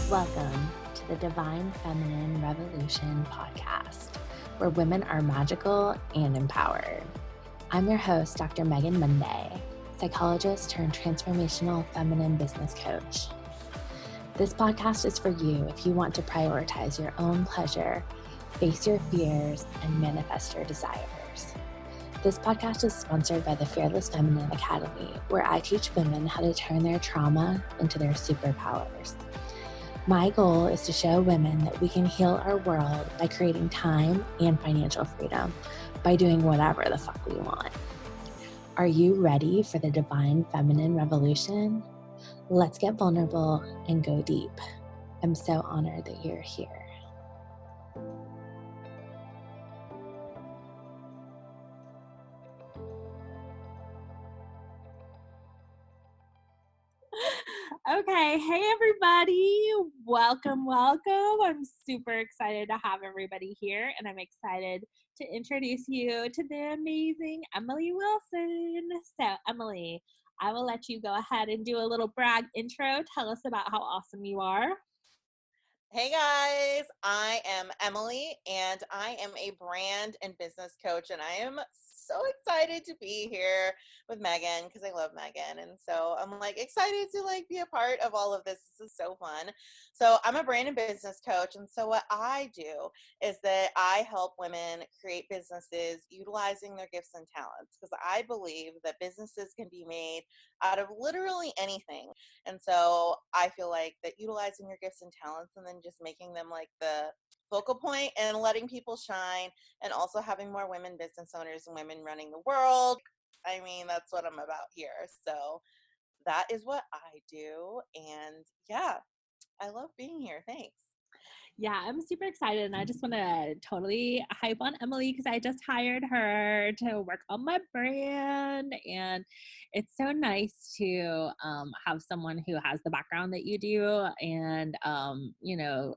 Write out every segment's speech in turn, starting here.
Welcome to the Divine Feminine Revolution podcast, where women are magical and empowered. I'm your host, Dr. Megan Monday, psychologist turned transformational feminine business coach. This podcast is for you if you want to prioritize your own pleasure, face your fears, and manifest your desires. This podcast is sponsored by the Fearless Feminine Academy, where I teach women how to turn their trauma into their superpowers. My goal is to show women that we can heal our world by creating time and financial freedom by doing whatever the fuck we want. Are you ready for the Divine Feminine Revolution? Let's get vulnerable and go deep. I'm so honored that you're here. Okay, hey everybody, welcome. I'm super excited to have everybody here, and I'm excited to introduce you to the amazing Emily Wilson. So Emily, I will let you go ahead and do a little brag intro. Tell us about how awesome you are. Hey guys, I am Emily and I am a brand and business coach, and I am so excited to be here with Megan because I love Megan, and so I'm excited to be a part of all of this. This is so fun. So I'm a brand and business coach, and so what I do is that I help women create businesses utilizing their gifts and talents, because I believe that businesses can be made out of literally anything. And so I feel like that utilizing your gifts and talents and then just making them like the focal point and letting people shine, and also having more women business owners and women running the world. I mean, that's what I'm about here. So that is what I do. And yeah, I love being here. Thanks. Yeah, I'm super excited, and I just want to totally hype on Emily because I just hired her to work on my brand, and it's so nice to have someone who has the background that you do, and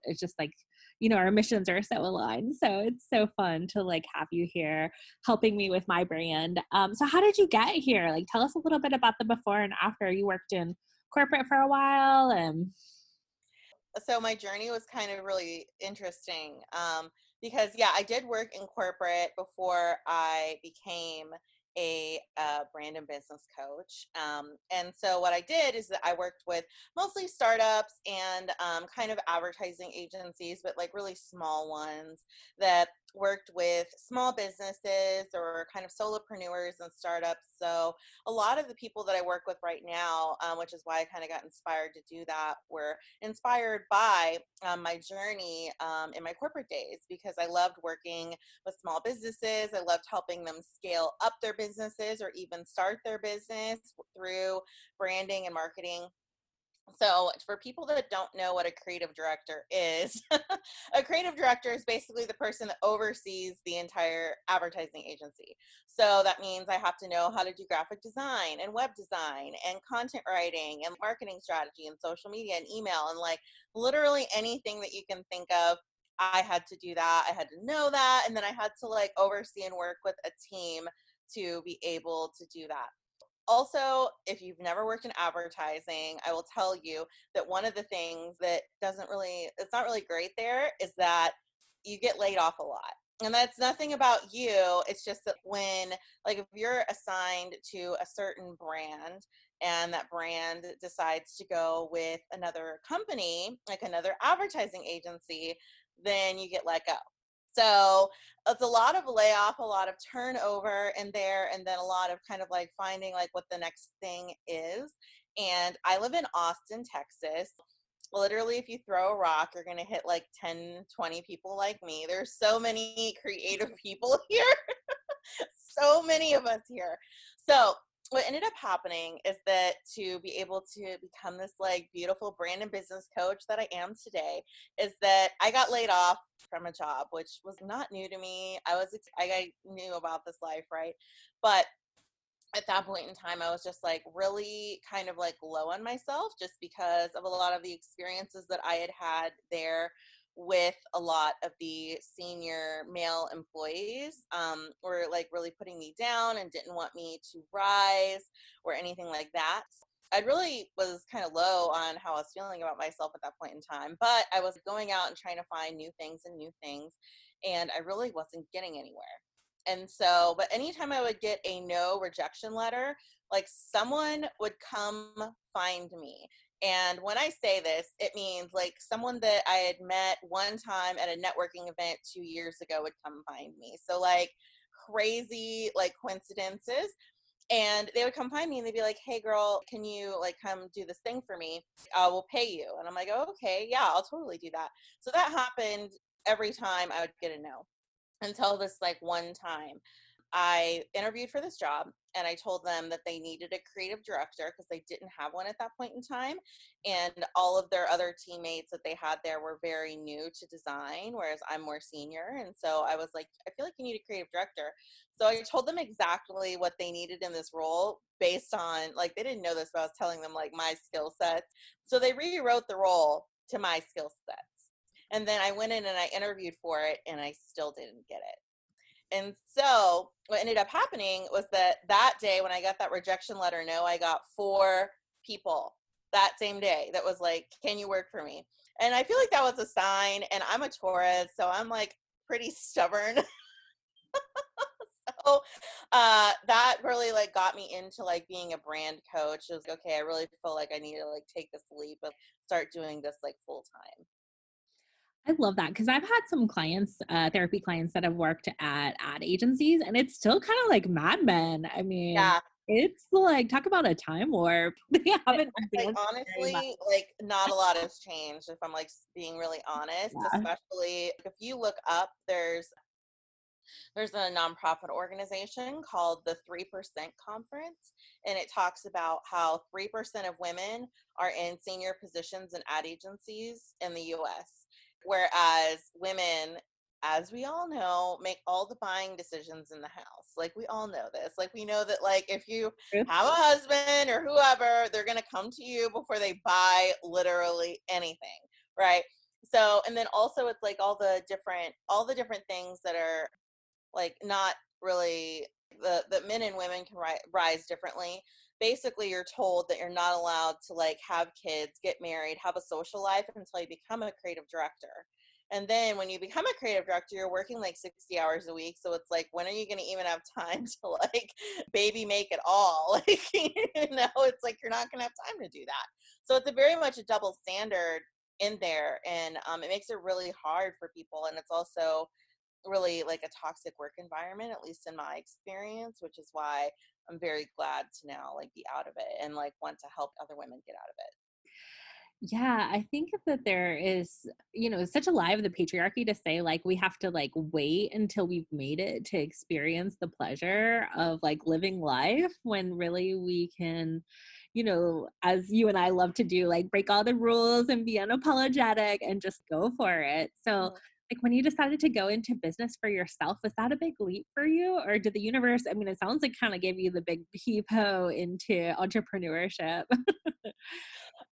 it's just our missions are so aligned, so it's so fun to have you here helping me with my brand. So how did you get here? Tell us a little bit about the before and after. You worked in corporate for a while, and So my journey was kind of really interesting, because I did work in corporate before I became a brand and business coach. And so what I did is that I worked with mostly startups and kind of advertising agencies, but really small ones that worked with small businesses or kind of solopreneurs and startups. So a lot of the people that I work with right now, which is why I kind of got inspired to do that, were inspired by my journey in my corporate days, because I loved working with small businesses. I loved helping them scale up their businesses or even start their business through branding and marketing. So for people that don't know what a creative director is, a creative director is basically the person that oversees the entire advertising agency. So that means I have to know how to do graphic design and web design and content writing and marketing strategy and social media and email and literally anything that you can think of. I had to do that. I had to know that. And then I had to oversee and work with a team to be able to do that. Also, if you've never worked in advertising, I will tell you that one of the things that it's not really great there, is that you get laid off a lot. And that's nothing about you. It's just that when, if you're assigned to a certain brand and that brand decides to go with another company, like another advertising agency, then you get let go. So it's a lot of layoff, a lot of turnover in there, and then a lot of kind of finding what the next thing is. And I live in Austin, Texas. Literally, if you throw a rock, you're going to hit 10, 20 people like me. There's so many creative people here. So many of us here. So what ended up happening is that to be able to become this beautiful brand and business coach that I am today, is that I got laid off from a job, which was not new to me. I knew about this life, right? But at that point in time, I was just really kind of low on myself, just because of a lot of the experiences that I had had there with a lot of the senior male employees, were really putting me down and didn't want me to rise or anything like that. I really was kind of low on how I was feeling about myself at that point in time, but I was going out and trying to find new things and new things, and I really wasn't getting anywhere. And so, but anytime I would get a no rejection letter, like someone would come find me. And when I say this, it means like someone that I had met one time at a networking event 2 years ago would come find me. So like crazy like coincidences, and they would come find me and they'd be like, hey girl, can you like come do this thing for me? I will pay you. And I'm like, oh, okay, yeah, I'll totally do that. So that happened every time I would get a no, until this like one time I interviewed for this job and I told them that they needed a creative director because they didn't have one at that point in time. And all of their other teammates that they had there were very new to design, whereas I'm more senior. And so I was like, I feel like you need a creative director. So I told them exactly what they needed in this role based on, like, they didn't know this, but I was telling them like my skill sets. So they rewrote the role to my skill sets. And then I went in and I interviewed for it and I still didn't get it. And so what ended up happening was that day when I got that rejection letter, no, I got 4 people that same day that was like, can you work for me? And I feel like that was a sign. And I'm a Taurus, so I'm like pretty stubborn. So that really like got me into like being a brand coach. It was like, okay, I really feel like I need to like take this leap and start doing this like full time. I love that because I've had some clients, therapy clients that have worked at ad agencies, and it's still kind of like Mad Men. I mean, Yeah. it's like talk about a time warp. They haven't Like advanced very much. honestly, like not a lot has changed if I'm like being really honest, Yeah. especially if you look up, there's a nonprofit organization called the 3% Conference, and it talks about how 3% of women are in senior positions in ad agencies in the US, whereas women, as we all know, make all the buying decisions in the house. Like we all know this. Like we know that like if you have a husband or whoever, they're going to come to you before they buy literally anything, right? So, and then also it's like all the different things that are like not really the men and women can rise differently. Basically you're told that you're not allowed to like have kids, get married, have a social life until you become a creative director. And then when you become a creative director, you're working like 60 hours a week, so it's like, when are you going to even have time to like baby make it all? Like, it's like you're not going to have time to do that. So it's a very much a double standard in there, and it makes it really hard for people. And it's also really like a toxic work environment, at least in my experience, which is why I'm very glad to now like be out of it and like want to help other women get out of it. Yeah, I think that there is, such a lie of the patriarchy to say like we have to like wait until we've made it to experience the pleasure of like living life when really we can, as you and I love to do, like break all the rules and be unapologetic and just go for it. So, Mhm. like when you decided to go into business for yourself, was that a big leap for you? Or did the universe, I mean, it sounds like kind of gave you the big peep-ho into entrepreneurship.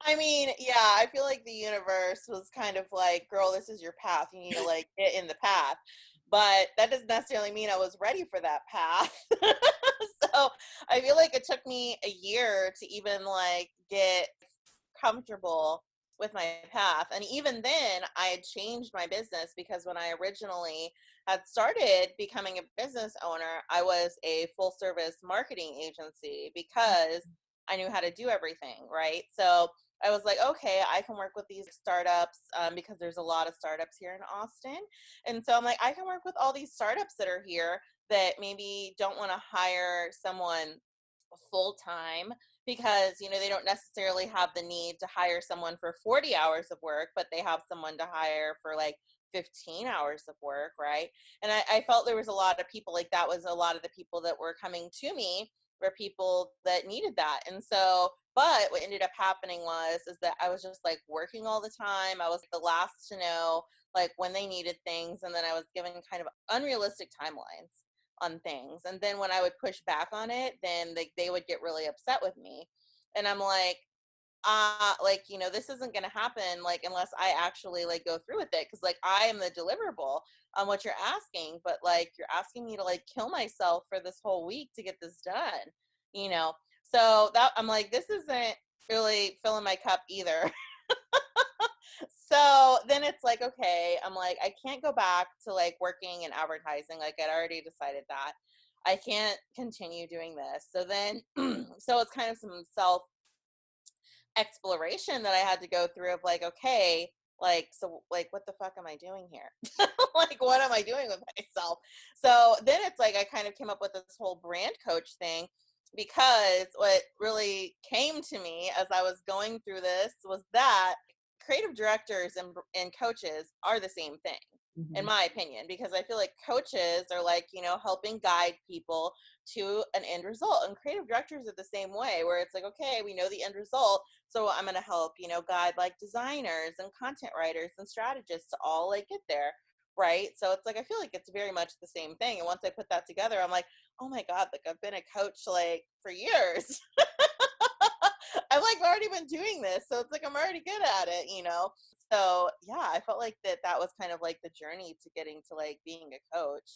I mean, yeah, I feel like the universe was kind of like, girl, this is your path. You need to like get in the path. But that doesn't necessarily mean I was ready for that path. So I feel like it took me a year to even like get comfortable with my path. And even then, I had changed my business because when I originally had started becoming a business owner, I was a full service marketing agency because I knew how to do everything, right? So I was like, okay, I can work with these startups because there's a lot of startups here in Austin. And so I'm like, I can work with all these startups that are here that maybe don't want to hire someone full time because they don't necessarily have the need to hire someone for 40 hours of work, but they have someone to hire for like 15 hours of work, right? And I felt there was a lot of people, like that was a lot of the people that were coming to me were people that needed that. And so, but what ended up happening is that I was just like working all the time. I was the last to know like when they needed things, and then I was given kind of unrealistic timelines on things. And then when I would push back on it, then they would get really upset with me. And I'm like, like, this isn't going to happen, like, unless I actually like go through with it. Cause like, I am the deliverable on what you're asking, but like, you're asking me to like kill myself for this whole week to get this done, you know? So that I'm like, this isn't really filling my cup either. So then it's like, okay, I'm like, I can't go back to like working in advertising. Like I'd already decided that I can't continue doing this. So then, so it's kind of some self exploration that I had to go through of like, okay, like, so like, what the fuck am I doing here? Like, what am I doing with myself? So then it's like, I kind of came up with this whole brand coach thing, because what really came to me as I was going through this was that creative directors and coaches are the same thing, in Mhm. my opinion, because I feel like coaches are like, helping guide people to an end result. And creative directors are the same way, where it's like, okay, we know the end result. So I'm going to help, guide like designers and content writers and strategists to all like get there. Right. So it's like, I feel like it's very much the same thing. And once I put that together, I'm like, oh my God, like I've been a coach like for years. I've like already been doing this. So it's like, I'm already good at it. So yeah, I felt like that was kind of like the journey to getting to like being a coach.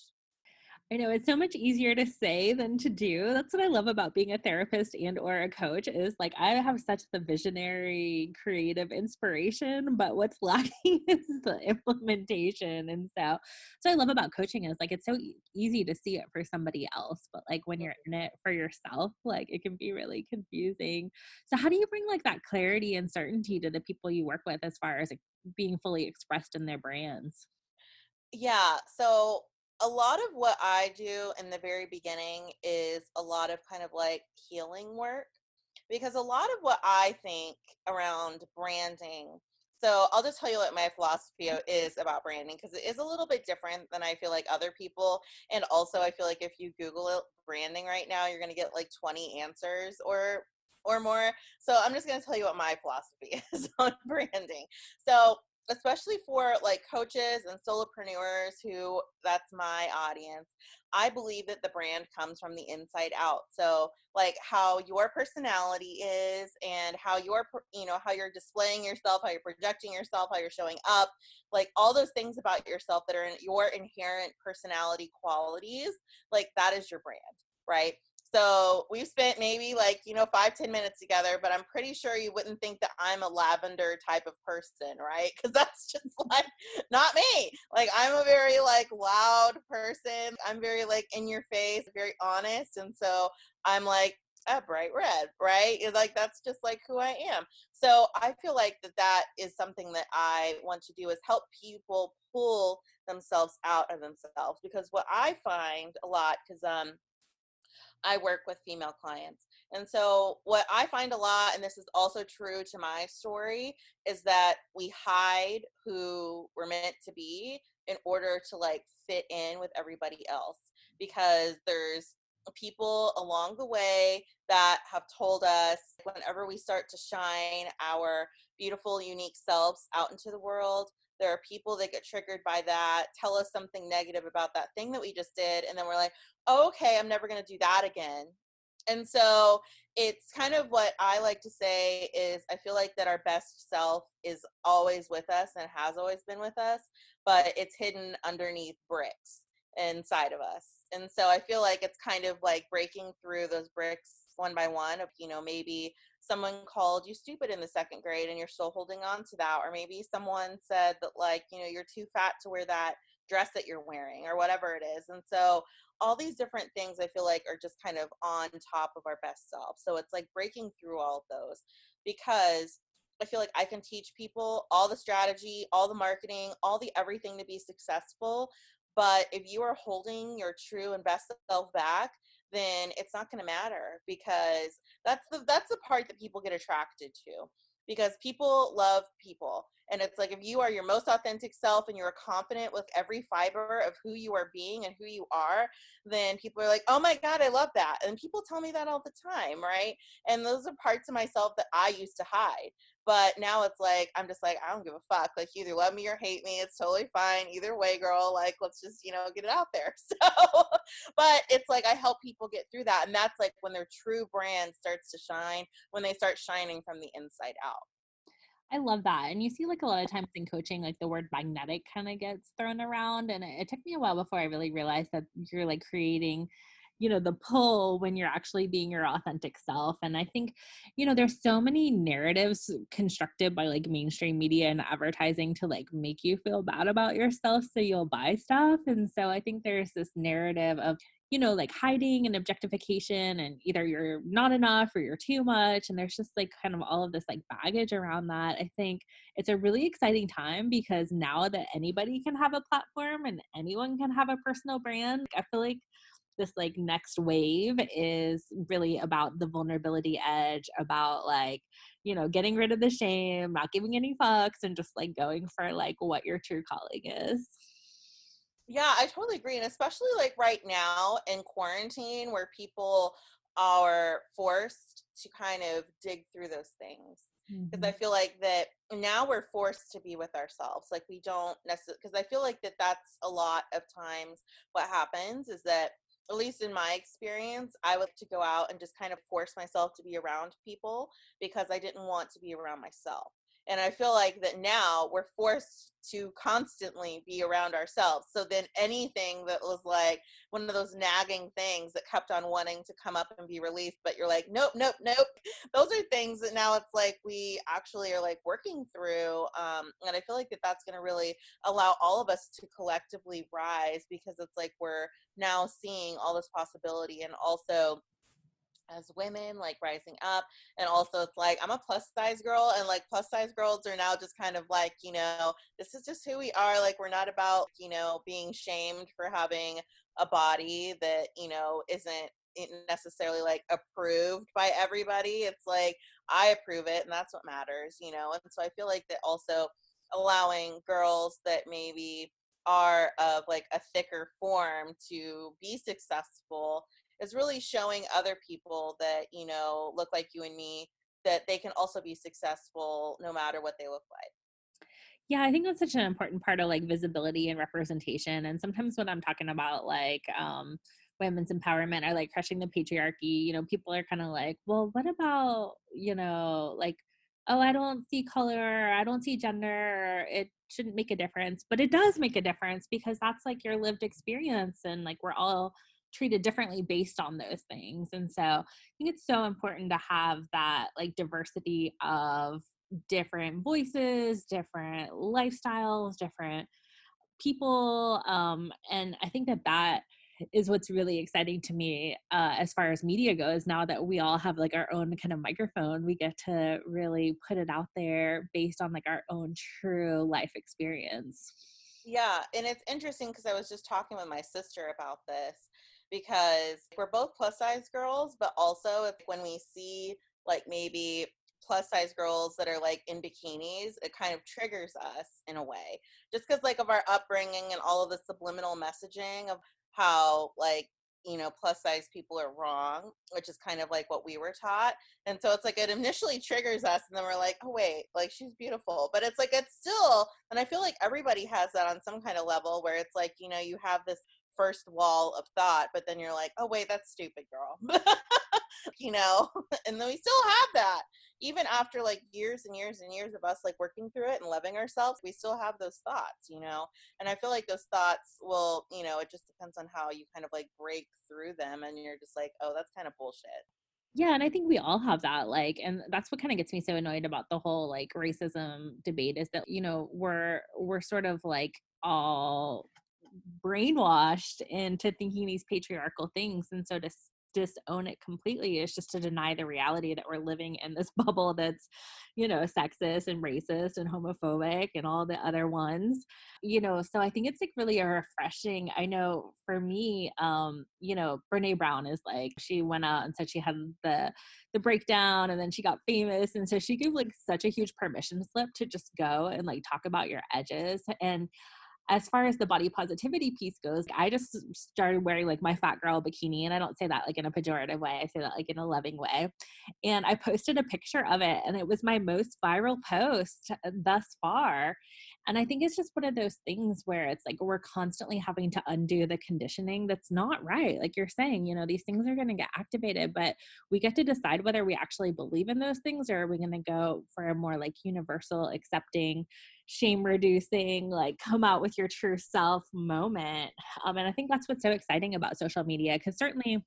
I know it's so much easier to say than to do. That's what I love about being a therapist and or a coach is like I have such the visionary creative inspiration, but what's lacking is the implementation. And so I love about coaching is like it's so easy to see it for somebody else, but like when you're in it for yourself, like it can be really confusing. So how do you bring like that clarity and certainty to the people you work with as far as like, being fully expressed in their brands? Yeah. So a lot of what I do in the very beginning is a lot of kind of like healing work, because a lot of what I think around branding. So I'll just tell you what my philosophy is about branding, because it is a little bit different than I feel like other people. And also I feel like if you Google it, branding right now, you're going to get like 20 answers or more. So I'm just going to tell you what my philosophy is on branding. So especially for like coaches and solopreneurs, who that's my audience, I believe that the brand comes from the inside out. So like how your personality is, and how how you're displaying yourself, how you're projecting yourself, how you're showing up, like all those things about yourself that are in your inherent personality qualities, like that is your brand, right? So we've spent maybe like, 5-10 minutes together, but I'm pretty sure you wouldn't think that I'm a lavender type of person, right? Because that's just like not me. Like I'm a very like loud person. I'm very like in your face, very honest. And so I'm like a bright red, right? It's like that's just like who I am. So I feel like that is something that I want to do, is help people pull themselves out of themselves. Because what I find a lot, because I work with female clients. And so what I find a lot, and this is also true to my story, is that we hide who we're meant to be in order to like fit in with everybody else, because there's people along the way that have told us whenever we start to shine our beautiful, unique selves out into the world, there are people that get triggered by that, tell us something negative about that thing that we just did. And then we're like, oh, okay, I'm never going to do that again. And so it's kind of what I like to say is I feel like that our best self is always with us and has always been with us, but it's hidden underneath bricks inside of us. And so I feel like it's kind of like breaking through those bricks one by one of, maybe someone called you stupid in the second grade and you're still holding on to that. Or maybe someone said that like, you're too fat to wear that dress that you're wearing or whatever it is. And so all these different things I feel like are just kind of on top of our best self. So it's like breaking through all of those, because I feel like I can teach people all the strategy, all the marketing, all the everything to be successful. But if you are holding your true and best self back, then it's not going to matter, because that's the part that people get attracted to, because people love people. And it's like if you are your most authentic self and you're confident with every fiber of who you are being and who you are, then people are like, oh my God, I love that. And people tell me that all the time, right? And those are parts of myself that I used to hide. But now it's like, I'm just like, I don't give a fuck. Like, you either love me or hate me. It's totally fine. Either way, girl. Like, let's just, get it out there. So, but it's like, I help people get through that. And that's like when their true brand starts to shine, when they start shining from the inside out. I love that. And you see, like, a lot of times in coaching, like, the word magnetic kind of gets thrown around. And it took me a while before I really realized that you're, like, creating the pull when you're actually being your authentic self. And I think, there's so many narratives constructed by like mainstream media and advertising to like make you feel bad about yourself so you'll buy stuff. And so I think there's this narrative of, like hiding and objectification, and either you're not enough or you're too much. And there's just like kind of all of this like baggage around that. I think it's a really exciting time because now that anybody can have a platform and anyone can have a personal brand, I feel like this like next wave is really about the vulnerability edge, about like, getting rid of the shame, not giving any fucks, and just like going for like what your true calling is. Yeah, I totally agree. And especially like right now in quarantine where people are forced to kind of dig through those things. Because I Mm-hmm. feel like that now we're forced to be with ourselves. Like we don't necessarily, because I feel like that that's a lot of times what happens is that, at least in my experience, I would to go out and just kind of force myself to be around people because I didn't want to be around myself. And I feel like that now we're forced to constantly be around ourselves. So then anything that was like one of those nagging things that kept on wanting to come up and be released, but you're like, nope, nope, nope. Those are things that now it's like we actually are like working through. And I feel like that that's going to really allow all of us to collectively rise because it's like we're now seeing all this possibility and also as women like rising up. And also it's like I'm a plus size girl, and like plus size girls are now just kind of like, this is just who we are. Like we're not about being shamed for having a body that isn't necessarily like approved by everybody. It's like I approve it and that's what matters. And so I feel like that also allowing girls that maybe are of like a thicker form to be successful is really showing other people that, look like you and me, that they can also be successful no matter what they look like. Yeah, I think that's such an important part of like visibility and representation. And sometimes when I'm talking about like women's empowerment or like crushing the patriarchy, people are kind of like, well, what about, like, oh, I don't see color, I don't see gender, it shouldn't make a difference. But it does make a difference because that's like your lived experience, and like we're all treated differently based on those things. And so I think it's so important to have that like diversity of different voices, different lifestyles, different people. And I think that that is what's really exciting to me as far as media goes. Now that we all have like our own kind of microphone, we get to really put it out there based on like our own true life experience. Yeah, and it's interesting because I was just talking with my sister about this because we're both plus size girls, but also it's when we see like maybe plus size girls that are like in bikinis, it kind of triggers us in a way. Just because like of our upbringing and all of the subliminal messaging of how like plus size people are wrong, which is kind of like what we were taught. And so it's like it initially triggers us and then we're like, oh wait, like she's beautiful. But it's like it's still, and I feel like everybody has that on some kind of level where it's like, you have this first wall of thought, but then you're like, oh wait, that's stupid, girl. you know and then we still have that even after like years and years and years of us like working through it and loving ourselves. We still have those thoughts. And I feel like those thoughts will, it just depends on how you kind of like break through them and you're just like, oh, that's kind of bullshit. Yeah, and I think we all have that, like, and that's what kind of gets me so annoyed about the whole like racism debate is that, we're sort of like all brainwashed into thinking these patriarchal things. And so to disown it completely is just to deny the reality that we're living in this bubble that's, sexist and racist and homophobic and all the other ones. So I think it's like really a refreshing. I know for me, Brene Brown is like, she went out and said she had the breakdown and then she got famous. And so she gave like such a huge permission slip to just go and like talk about your edges. And as far as the body positivity piece goes, I just started wearing like my fat girl bikini. And I don't say that like in a pejorative way. I say that like in a loving way. And I posted a picture of it and it was my most viral post thus far. And I think it's just one of those things where it's like we're constantly having to undo the conditioning that's not right. Like you're saying, these things are going to get activated, but we get to decide whether we actually believe in those things or are we going to go for a more like universal accepting shame reducing, like come out with your true self moment. And I think that's what's so exciting about social media, because certainly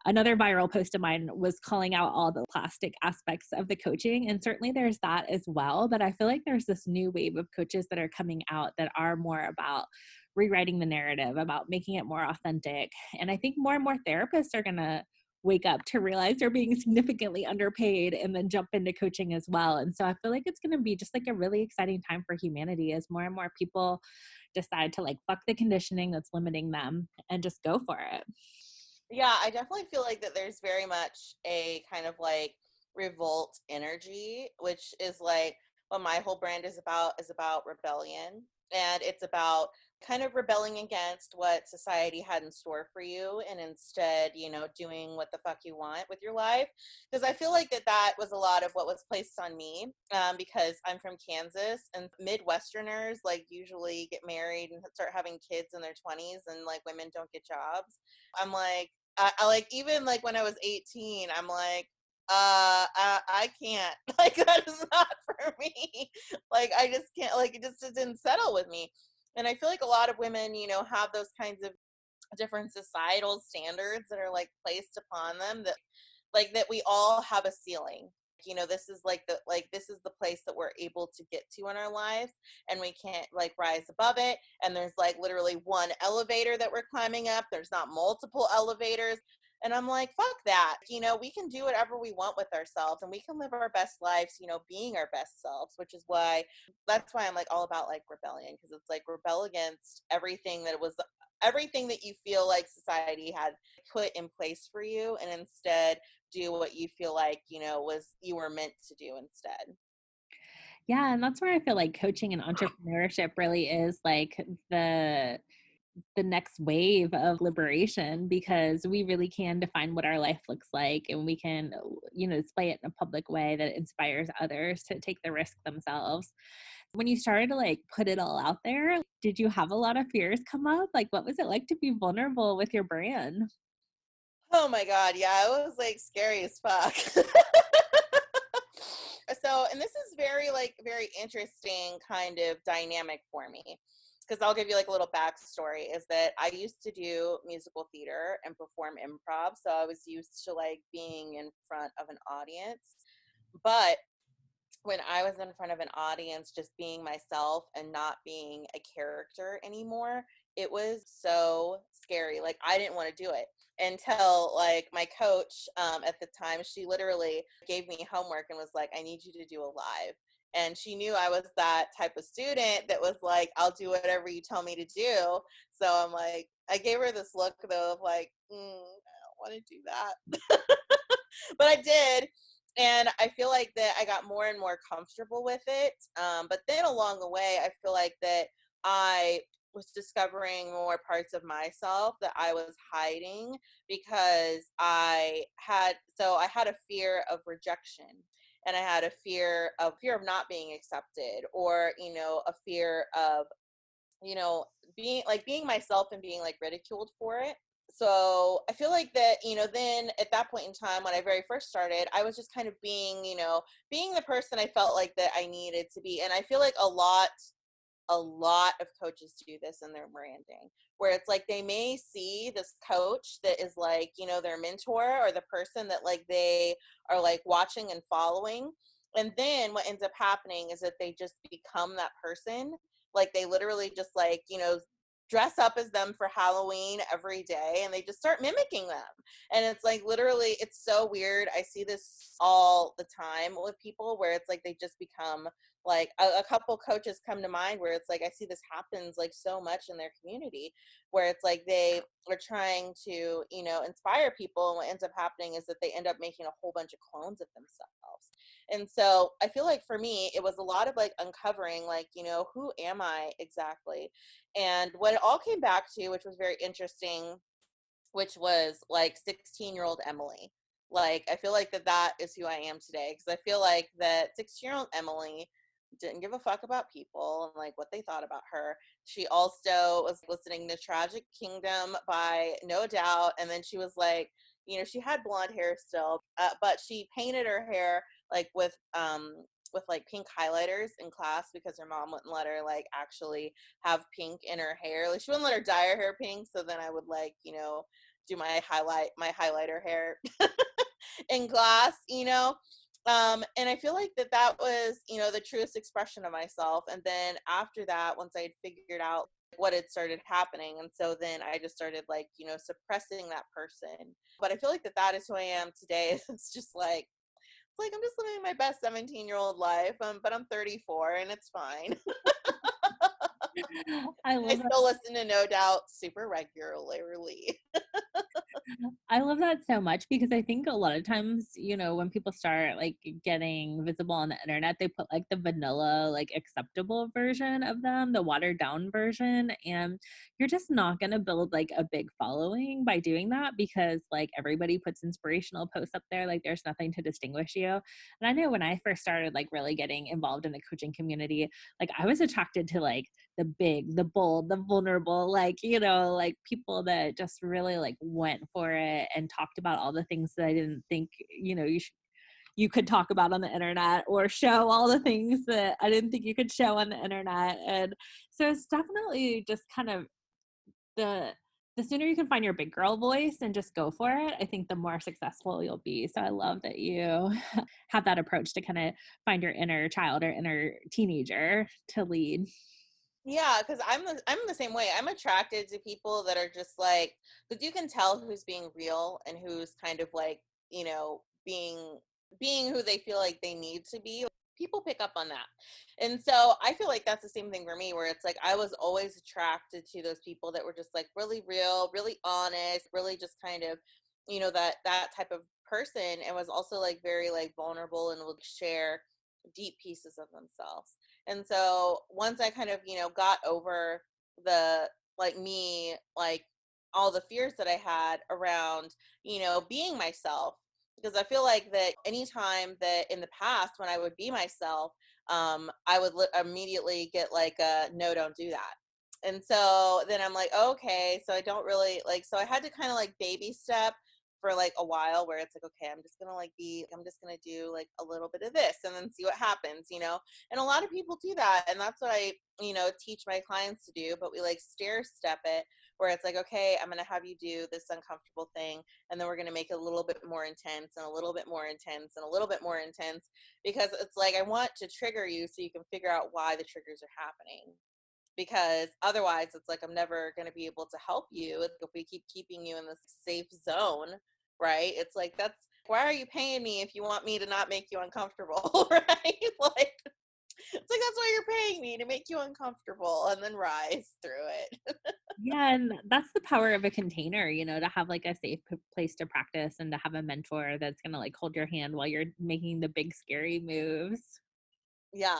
another viral post of mine was calling out all the plastic aspects of the coaching. And certainly there's that as well. But I feel like there's this new wave of coaches that are coming out that are more about rewriting the narrative, about making it more authentic. And I think more and more therapists are going to wake up to realize they're being significantly underpaid and then jump into coaching as well. And so I feel like it's going to be just like a really exciting time for humanity as more and more people decide to like fuck the conditioning that's limiting them and just go for it. Yeah, I definitely feel like that there's very much a kind of like revolt energy, which is like what my whole brand is about rebellion. And it's about kind of rebelling against what society had in store for you and instead, doing what the fuck you want with your life. Because I feel like that was a lot of what was placed on me, because I'm from Kansas, and Midwesterners like usually get married and start having kids in their 20s, and like women don't get jobs. I'm like, I like, even like when I was 18, I'm like, I can't, like, that is not for me. Like, I just can't, like, it didn't settle with me. And I feel like a lot of women, have those kinds of different societal standards that are like placed upon them, that we all have a ceiling. This is this is the place that we're able to get to in our lives, and we can't like rise above it. And there's like literally one elevator that we're climbing up. There's not multiple elevators. And I'm like, fuck that. We can do whatever we want with ourselves, and we can live our best lives, being our best selves, which is why that's why I'm like all about like rebellion, because it's like rebel against everything that you feel like society had put in place for you, and instead do what you feel like, you were meant to do instead. Yeah, and that's where I feel like coaching and entrepreneurship really is like the next wave of liberation, because we really can define what our life looks like, and we can, display it in a public way that inspires others to take the risk themselves. When you started to like put it all out there, did you have a lot of fears come up? Like, what was it like to be vulnerable with your brand? Oh my God. Yeah, it was like scary as fuck. So, and this is very interesting kind of dynamic for me, because I'll give you like a little backstory, is that I used to do musical theater and perform improv. So I was used to like being in front of an audience. But when I was in front of an audience, just being myself and not being a character anymore, it was so scary. Like, I didn't want to do it until like my coach, at the time, she literally gave me homework and was like, I need you to do a live. And she knew I was that type of student that was like, I'll do whatever you tell me to do. So I'm like, I gave her this look though of like, I don't want to do that. But I did. And I feel like that I got more and more comfortable with it. But then along the way, I feel like that I was discovering more parts of myself that I was hiding, because I had a fear of rejection, and I had a fear of not being accepted, or, a fear of, being myself and being like ridiculed for it. So I feel like that, then at that point in time, when I very first started, I was just kind of being the person I felt like that I needed to be. And I feel like a lot of coaches do this in their branding, where it's like they may see this coach that is like, their mentor, or the person that like they are like watching and following. And then what ends up happening is that they just become that person. Like, they literally just like, dress up as them for Halloween every day, and they just start mimicking them. And it's like, literally, it's so weird. I see this all the time with people, where it's like they just become like a couple coaches come to mind, where it's like I see this happens like so much in their community, where it's like they are trying to, inspire people, and what ends up happening is that they end up making a whole bunch of clones of themselves. And so I feel like for me, it was a lot of like uncovering, like, who am I exactly? And what it all came back to, which was very interesting, which was like 16-year-old Emily. Like, I feel like that is who I am today, because I feel like that 16-year-old Emily didn't give a fuck about people and like what they thought about her. She also was listening to Tragic Kingdom by No Doubt, and then she was like, she had blonde hair still, but she painted her hair like with with like pink highlighters in class because her mom wouldn't let her like actually have pink in her hair. Like she wouldn't let her dye her hair pink. So then I would like, do my highlighter hair in class, and I feel like that was, the truest expression of myself. And then after that, once I had figured out what had started happening, and so then I just started like, suppressing that person. But I feel like that is who I am today. It's just like, I'm just living my best 17-year-old life, but I'm 34 and it's fine. I I love still listen to No Doubt super regularly. I love that so much because I think a lot of times, when people start like getting visible on the internet, they put like the vanilla, like acceptable version of them, the watered down version. And you're just not going to build like a big following by doing that because like everybody puts inspirational posts up there. Like there's nothing to distinguish you. And I know when I first started like really getting involved in the coaching community, like I was attracted to like the big, the bold, the vulnerable, like, like people that just really like went for it and talked about all the things that I didn't think, you could talk about on the internet, or show all the things that I didn't think you could show on the internet. And so it's definitely just kind of the sooner you can find your big girl voice and just go for it, I think the more successful you'll be. So I love that you have that approach to kind of find your inner child or inner teenager to lead. Yeah, because I'm the same way. I'm attracted to people that are just like, because you can tell who's being real and who's kind of like, being who they feel like they need to be. People pick up on that. And so I feel like that's the same thing for me, where it's like I was always attracted to those people that were just like really real, really honest, really just kind of, that type of person, and was also like very like vulnerable and would share deep pieces of themselves. And so once I kind of, got over the like me, like all the fears that I had around, being myself, because I feel like that anytime that in the past when I would be myself, I would immediately get like a no, don't do that. And so then I'm like, okay, so I don't really like, so I had to kind of like baby step for like a while, where it's like, okay, I'm just gonna do like a little bit of this and then see what happens, and a lot of people do that, and that's what I, teach my clients to do. But we like stair step it, where it's like, okay, I'm going to have you do this uncomfortable thing, and then we're going to make it a little bit more intense and a little bit more intense and a little bit more intense, because it's like I want to trigger you so you can figure out why the triggers are happening. Because otherwise it's like I'm never going to be able to help you if we keep keeping you in this safe zone, right? It's like, that's why are you paying me if you want me to not make you uncomfortable? Right? Like, it's like, that's why you're paying me, to make you uncomfortable and then rise through it. Yeah, and that's the power of a container, to have like a safe place to practice and to have a mentor that's going to like hold your hand while you're making the big scary moves. Yeah.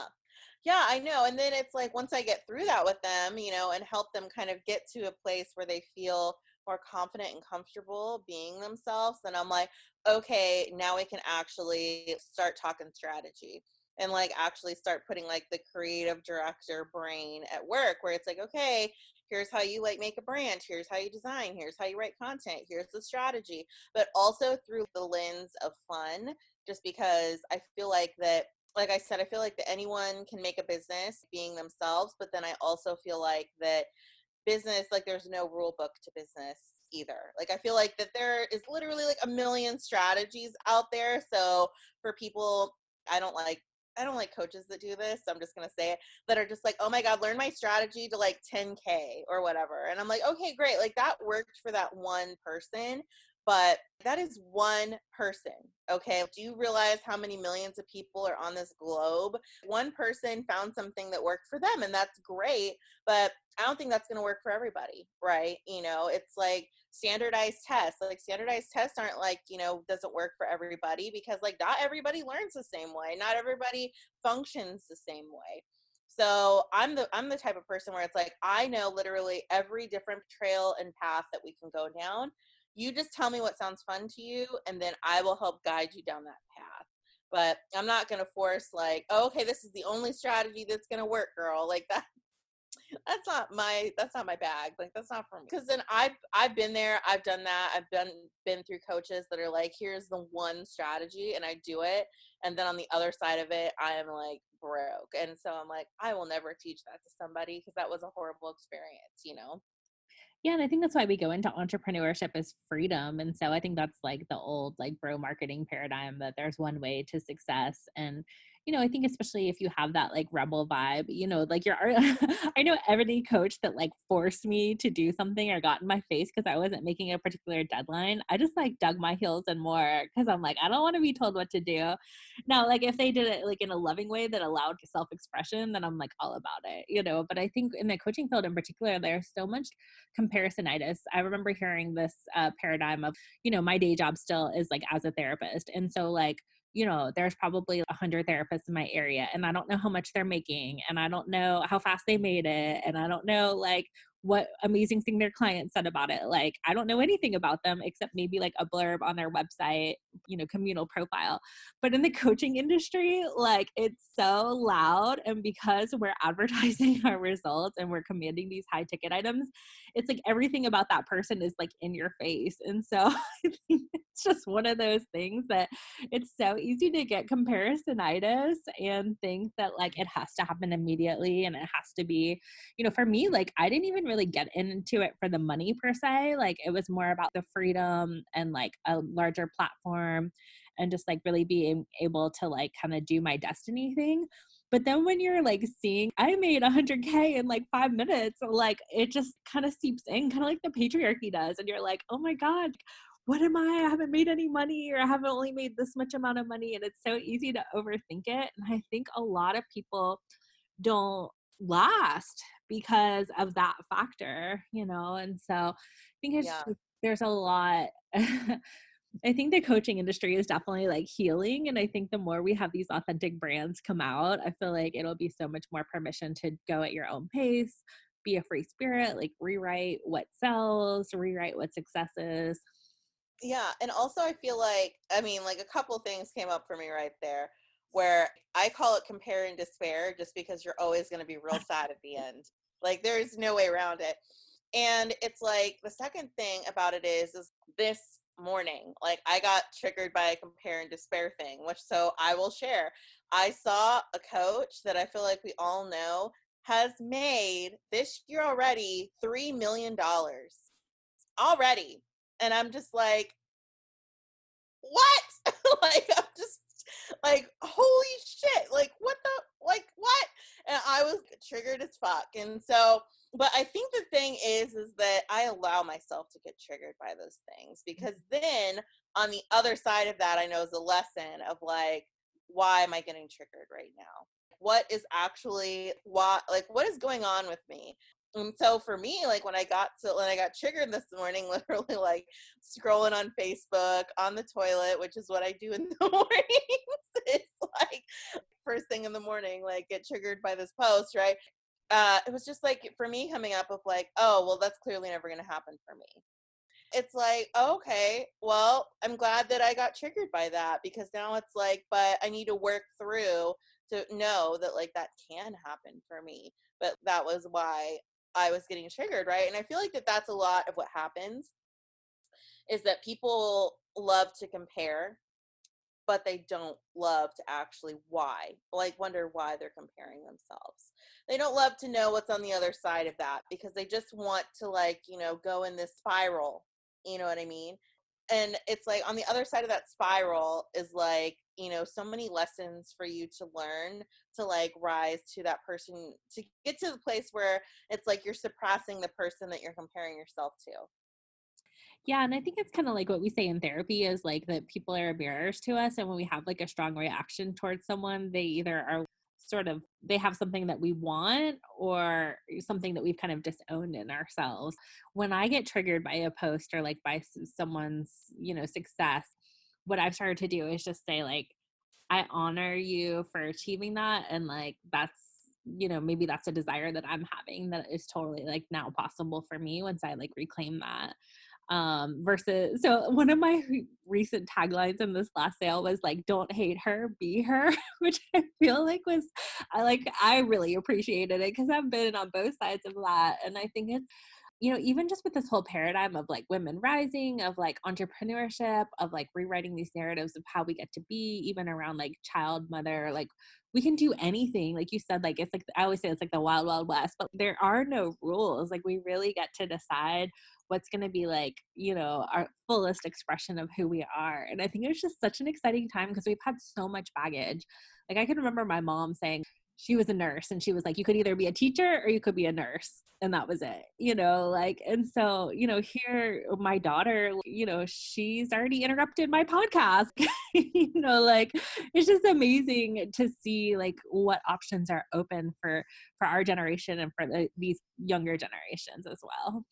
Yeah, I know. And then it's like, once I get through that with them, and help them kind of get to a place where they feel more confident and comfortable being themselves, then I'm like, okay, now we can actually start talking strategy, and like actually start putting like the creative director brain at work, where it's like, okay, here's how you like make a brand, here's how you design, here's how you write content, here's the strategy, but also through the lens of fun, just because I feel like I said, I feel like that anyone can make a business being themselves, but then I also feel like that business, like there's no rule book to business either. Like I feel like that there is literally like a million strategies out there. So for people, I don't like I don't like coaches that do this. So I'm just going to say it, that are just like, oh my God, learn my strategy to like 10K or whatever. And I'm like, okay, great. Like that worked for that one person, but that is one person. Okay. Do you realize how many millions of people are on this globe? One person found something that worked for them, and that's great. But I don't think that's going to work for everybody, right? It's like standardized tests. Like standardized tests aren't like, doesn't work for everybody, because like not everybody learns the same way. Not everybody functions the same way. So I'm the type of person where it's like, I know literally every different trail and path that we can go down. You just tell me what sounds fun to you, and then I will help guide you down that path. But I'm not going to force like, oh, okay, this is the only strategy that's going to work, girl. Like that. That's not my bag. Like, that's not for me. Because then I've been there, I've done that, been through coaches that are like, here's the one strategy, and I do it, and then on the other side of it, I am like broke, and so I'm like, I will never teach that to somebody because that was a horrible experience, you know. Yeah, and I think that's why we go into entrepreneurship as freedom. And so I think that's like the old like bro marketing paradigm that there's one way to success. And I think especially if you have that like rebel vibe, like you're I know every coach that like forced me to do something or got in my face because I wasn't making a particular deadline. I just like dug my heels in more because I'm like, I don't want to be told what to do. Now, like if they did it like in a loving way that allowed self-expression, then I'm like all about it. But I think in the coaching field in particular, there's so much comparisonitis. I remember hearing this paradigm of, my day job still is like as a therapist. And so like, there's probably 100 therapists in my area and I don't know how much they're making and I don't know how fast they made it. And I don't know like what amazing thing their client said about it. Like, I don't know anything about them except maybe like a blurb on their website, communal profile. But in the coaching industry, like it's so loud. And because we're advertising our results and we're commanding these high ticket items, it's like everything about that person is like in your face. And so I think it's just one of those things that it's so easy to get comparisonitis and think that like it has to happen immediately and it has to be, for me, like I didn't even really get into it for the money per se. Like it was more about the freedom and like a larger platform and just like really being able to like kind of do my destiny thing. But then when you're like seeing, I made 100K in like 5 minutes, like it just kind of seeps in, kind of like the patriarchy does. And you're like, oh my God, what am I? I haven't made any money or I haven't only made this much amount of money. And it's so easy to overthink it. And I think a lot of people don't last because of that factor, And so I think Yeah. there's a lot. I think the coaching industry is definitely like healing. And I think the more we have these authentic brands come out, I feel like it'll be so much more permission to go at your own pace, be a free spirit, like rewrite what sells, rewrite what success is. Yeah, and also I feel like, I mean, like a couple things came up for me right there where I call it compare and despair just because you're always going to be real sad at the end. Like there's no way around it. And it's like the second thing about it is this morning, like I got triggered by a compare and despair thing, which so I will share. I saw a coach that I feel like we all know has made this year already $3 million already. And I'm just like, what? Like, I'm just like, holy shit. Like, what the, like, what? And I was triggered as fuck. And so, but I think the thing is that I allow myself to get triggered by those things because then on the other side of that, I know is a lesson of like, why am I getting triggered right now? What is actually what is going on with me? And so for me, like when I got triggered this morning, literally like scrolling on Facebook on the toilet, which is what I do in the mornings. It's like first thing in the morning, like get triggered by this post, right? It was just like for me coming up with like, oh, well, that's clearly never going to happen for me. It's like, okay, well, I'm glad that I got triggered by that because now it's like, but I need to work through to know that like that can happen for me. But that was why I was getting triggered, right? And I feel like that's a lot of what happens is that people love to compare, but they don't love to actually wonder why they're comparing themselves. They don't love to know what's on the other side of that because they just want to go in this spiral. You know what I mean? And it's like on the other side of that spiral is like, so many lessons for you to learn to like rise to that person to get to the place where it's like you're surpassing the person that you're comparing yourself to. Yeah, and I think it's kind of like what we say in therapy is like that people are mirrors to us. And when we have like a strong reaction towards someone, they either are they have something that we want or something that we've kind of disowned in ourselves. When I get triggered by a post or like by someone's, success, what I've started to do is just say like, I honor you for achieving that. And like, that's, maybe that's a desire that I'm having that is totally like now possible for me once I like reclaim that. Versus, so one of my recent taglines in this last sale was like, don't hate her, be her, which I feel like was, I really appreciated it because I've been on both sides of that. And I think it's, even just with this whole paradigm of like women rising, of like entrepreneurship, of like rewriting these narratives of how we get to be, even around like child, mother, like we can do anything. Like you said, like it's like, I always say it's like the wild, wild west, but there are no rules. Like we really get to decide what's going to be like, our fullest expression of who we are. And I think it's just such an exciting time because we've had so much baggage. Like I can remember my mom saying, she was a nurse and she was like, you could either be a teacher or you could be a nurse. And that was it, and so, here, my daughter, she's already interrupted my podcast, like it's just amazing to see like what options are open for our generation and for these younger generations as well.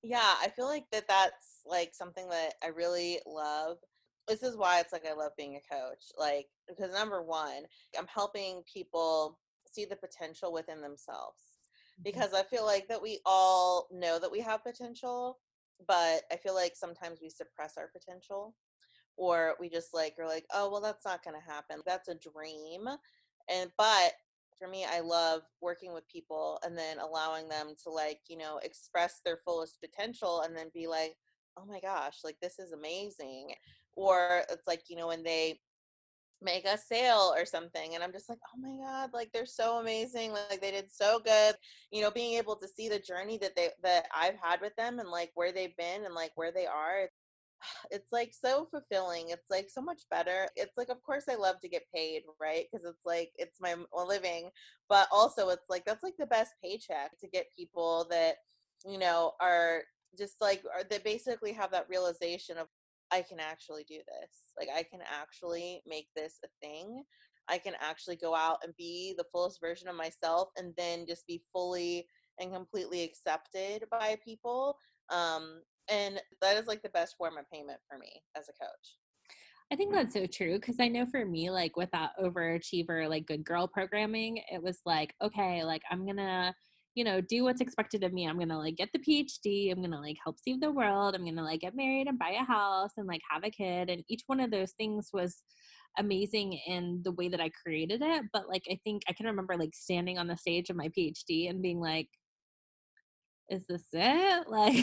Yeah, I feel like that's like something that I really love. This is why it's like I love being a coach. Like, because number one, I'm helping people see the potential within themselves. Because I feel like that we all know that we have potential, but I feel like sometimes we suppress our potential, or we just like are like, oh well, that's not going to happen, that's a dream. But for me, I love working with people and then allowing them to like, express their fullest potential and then be like, oh my gosh, like this is amazing. Or it's like, when they make a sale or something and I'm just like, oh my god, like they're so amazing, like they did so good, being able to see the journey that I've had with them and like where they've been and like where they are. It's like so fulfilling. It's like so much better. It's like, of course I love to get paid, right? Because it's like it's my living, but also it's like that's like the best paycheck, to get people that are just like that basically have that realization of, I can actually do this. Like I can actually make this a thing. I can actually go out and be the fullest version of myself and then just be fully and completely accepted by people. And that is like the best form of payment for me as a coach. I think that's so true because I know for me, like with that overachiever, like good girl programming, it was like, okay, like I'm gonna, do what's expected of me. I'm gonna like get the PhD. I'm gonna like help save the world. I'm gonna like get married and buy a house and like have a kid. And each one of those things was amazing in the way that I created it. But like I think I can remember like standing on the stage of my PhD and being like, is this it? Like,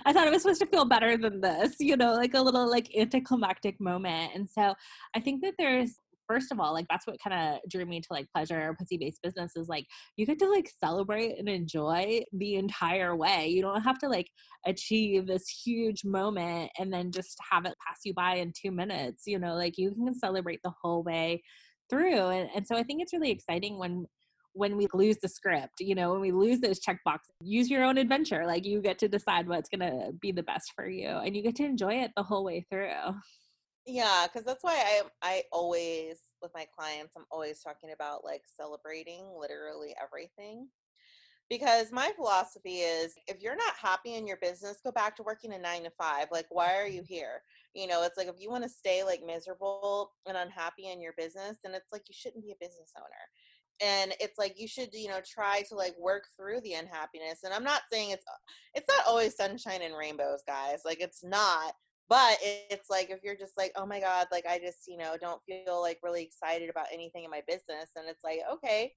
I thought it was supposed to feel better than this, like a little like anticlimactic moment. And so I think that there's, first of all, like that's what kind of drew me to like pleasure or pussy-based business is like you get to like celebrate and enjoy the entire way. You don't have to like achieve this huge moment and then just have it pass you by in 2 minutes, like you can celebrate the whole way through. And so I think it's really exciting when we lose the script, when we lose those checkboxes, use your own adventure. Like you get to decide what's going to be the best for you and you get to enjoy it the whole way through. Yeah, because that's why I always, with my clients, I'm always talking about like celebrating literally everything. Because my philosophy is, if you're not happy in your business, go back to working a 9 to 5. Like, why are you here? It's like if you want to stay like miserable and unhappy in your business, then it's like you shouldn't be a business owner. And it's like you should, try to like work through the unhappiness. And I'm not saying it's not always sunshine and rainbows, guys. Like it's not. But it's like if you're just like, oh my god, like I just, don't feel like really excited about anything in my business, and it's like, okay,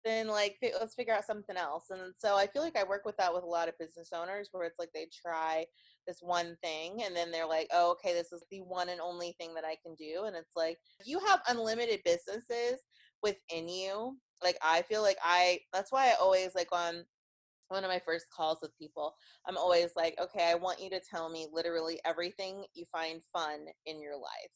then like let's figure out something else. And so I feel like I work with that with a lot of business owners, where it's like they try this one thing and then they're like, oh, okay, this is the one and only thing that I can do. And it's like, if you have unlimited businesses within you, like I feel like that's why I always like on one of my first calls with people, I'm always like, okay, I want you to tell me literally everything you find fun in your life.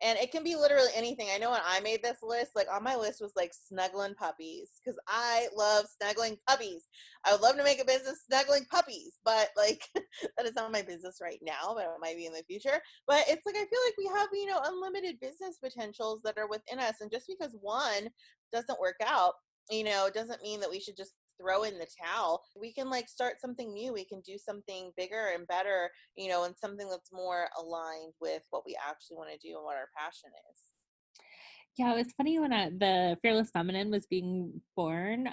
And it can be literally anything. I know when I made this list, like on my list was like snuggling puppies, because I love snuggling puppies. I would love to make a business snuggling puppies, but like that is not my business right now, but it might be in the future. But it's like I feel like we have, unlimited business potentials that are within us. And just because one doesn't work out, doesn't mean that we should just throw in the towel. We can like start something new. We can do something bigger and better, and something that's more aligned with what we actually want to do and what our passion is. Yeah, it was funny when the Fearless Feminine was being born.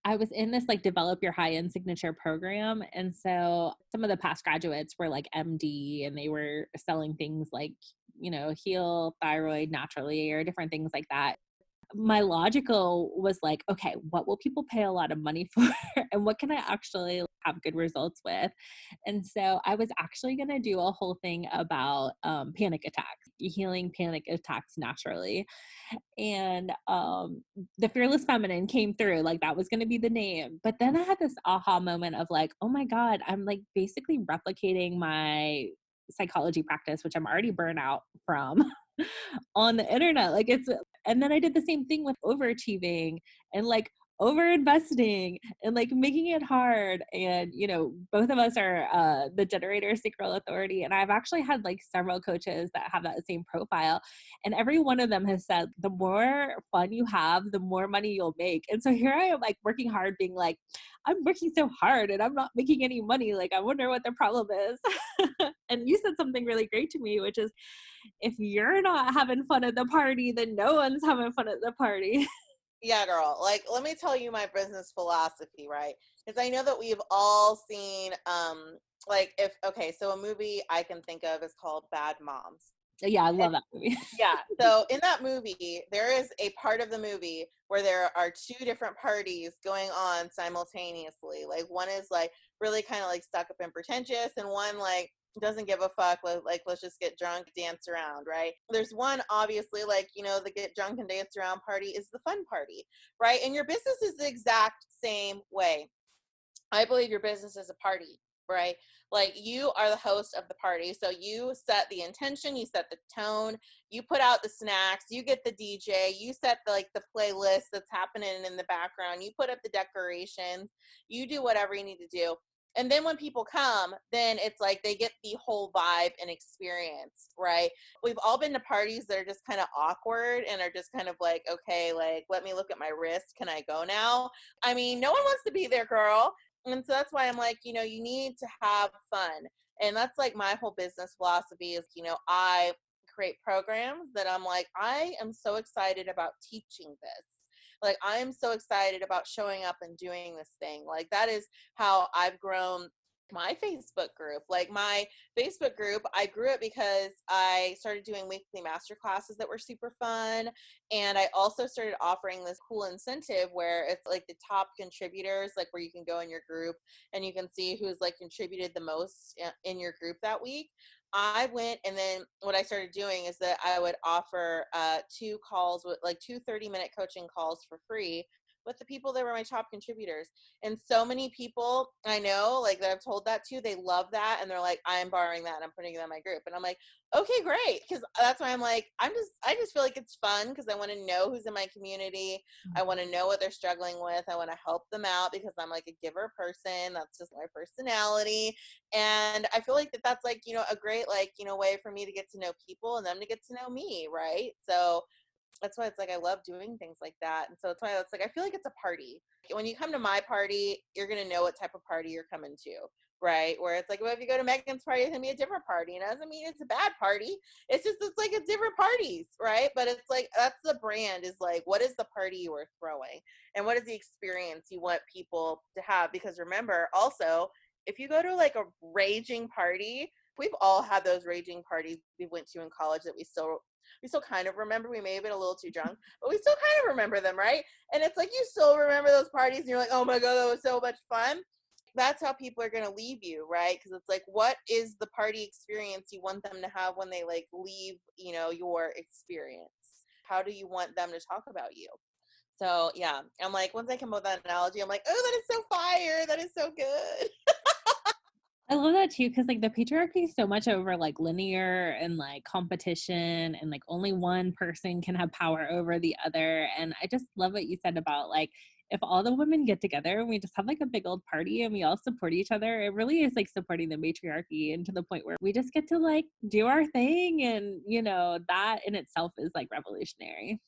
I was in this like develop your high end signature program. And so some of the past graduates were like MD and they were selling things like, heal thyroid naturally or different things like that. My logical was like, okay, what will people pay a lot of money for and what can I actually have good results with? And so I was actually going to do a whole thing about panic attacks, healing panic attacks naturally. And the Fearless Feminine came through, like that was going to be the name. But then I had this aha moment of like, oh my God, I'm like basically replicating my psychology practice, which I'm already burnt out from on the internet. Like and then I did the same thing with overachieving and like over investing and like making it hard. And, both of us are the generator sacral authority. And I've actually had like several coaches that have that same profile. And every one of them has said, the more fun you have, the more money you'll make. And so here I am like working hard, being like, I'm working so hard and I'm not making any money. Like, I wonder what the problem is. And you said something really great to me, which is if you're not having fun at the party, then no one's having fun at the party. Yeah, girl. Like, let me tell you my business philosophy, right? Because I know that we've all seen, so a movie I can think of is called Bad Moms. Yeah, I love that movie. Yeah. So in that movie, there is a part of the movie where there are two different parties going on simultaneously. Like one is like really kind of like stuck up and pretentious, and one like doesn't give a fuck. Like let's just get drunk, dance around, right? There's one obviously like, the get drunk and dance around party is the fun party, right? And your business is the exact same way. I believe your business is a party, right? Like you are the host of the party. So you set the intention, you set the tone, you put out the snacks, you get the DJ, you set the playlist that's happening in the background, you put up the decorations, you do whatever you need to do. And then when people come, then it's like they get the whole vibe and experience, right? We've all been to parties that are just kind of awkward and are just kind of like, okay, like, let me look at my wrist. Can I go now? I mean, no one wants to be there, girl. And so that's why I'm like, you need to have fun. And that's like my whole business philosophy is, I create programs that I'm like, I am so excited about teaching this. Like, I'm so excited about showing up and doing this thing. Like, that is how I've grown my Facebook group. Like, my Facebook group, I grew it because I started doing weekly master classes that were super fun. And I also started offering this cool incentive where it's like the top contributors, like where you can go in your group and you can see who's like contributed the most in your group that week. I went, and then what I started doing is that I would offer 2 calls with like 2 30-minute coaching calls for free with the people that were my top contributors. And so many people I know, like that I've told that to, they love that. And they're like, I'm borrowing that and I'm putting it in my group. And I'm like, okay, great. Cause that's why I'm like, I just feel like it's fun because I want to know who's in my community. I want to know what they're struggling with. I want to help them out because I'm like a giver person. That's just my personality. And I feel like that's like, a great, like, way for me to get to know people and them to get to know me. Right. So that's why it's like I love doing things like that. And so that's why it's like I feel like it's a party. When you come to my party, you're gonna know what type of party you're coming to, right? Where it's like, well, if you go to Megan's party, it's gonna be a different party. And it doesn't mean it's a bad party. It's like it's different parties, right? But it's like that's the brand is like, what is the party you are throwing, and what is the experience you want people to have? Because remember, also, if you go to like a raging party, we've all had those raging parties we went to in college that we still kind of remember. We may have been a little too drunk, but we still kind of remember them, right? And it's like you still remember those parties and you're like, oh my God, that was so much fun. That's how people are going to leave you, right? Because it's like, what is the party experience you want them to have when they like leave, your experience? How do you want them to talk about you? So yeah, I'm like, once I come up with that analogy, I'm like, oh, that is so fire. That is so good. I love that too, because like the patriarchy is so much over like linear and like competition and like only one person can have power over the other. And I just love what you said about like if all the women get together and we just have like a big old party and we all support each other, it really is like supporting the matriarchy, and to the point where we just get to like do our thing. And that in itself is like revolutionary.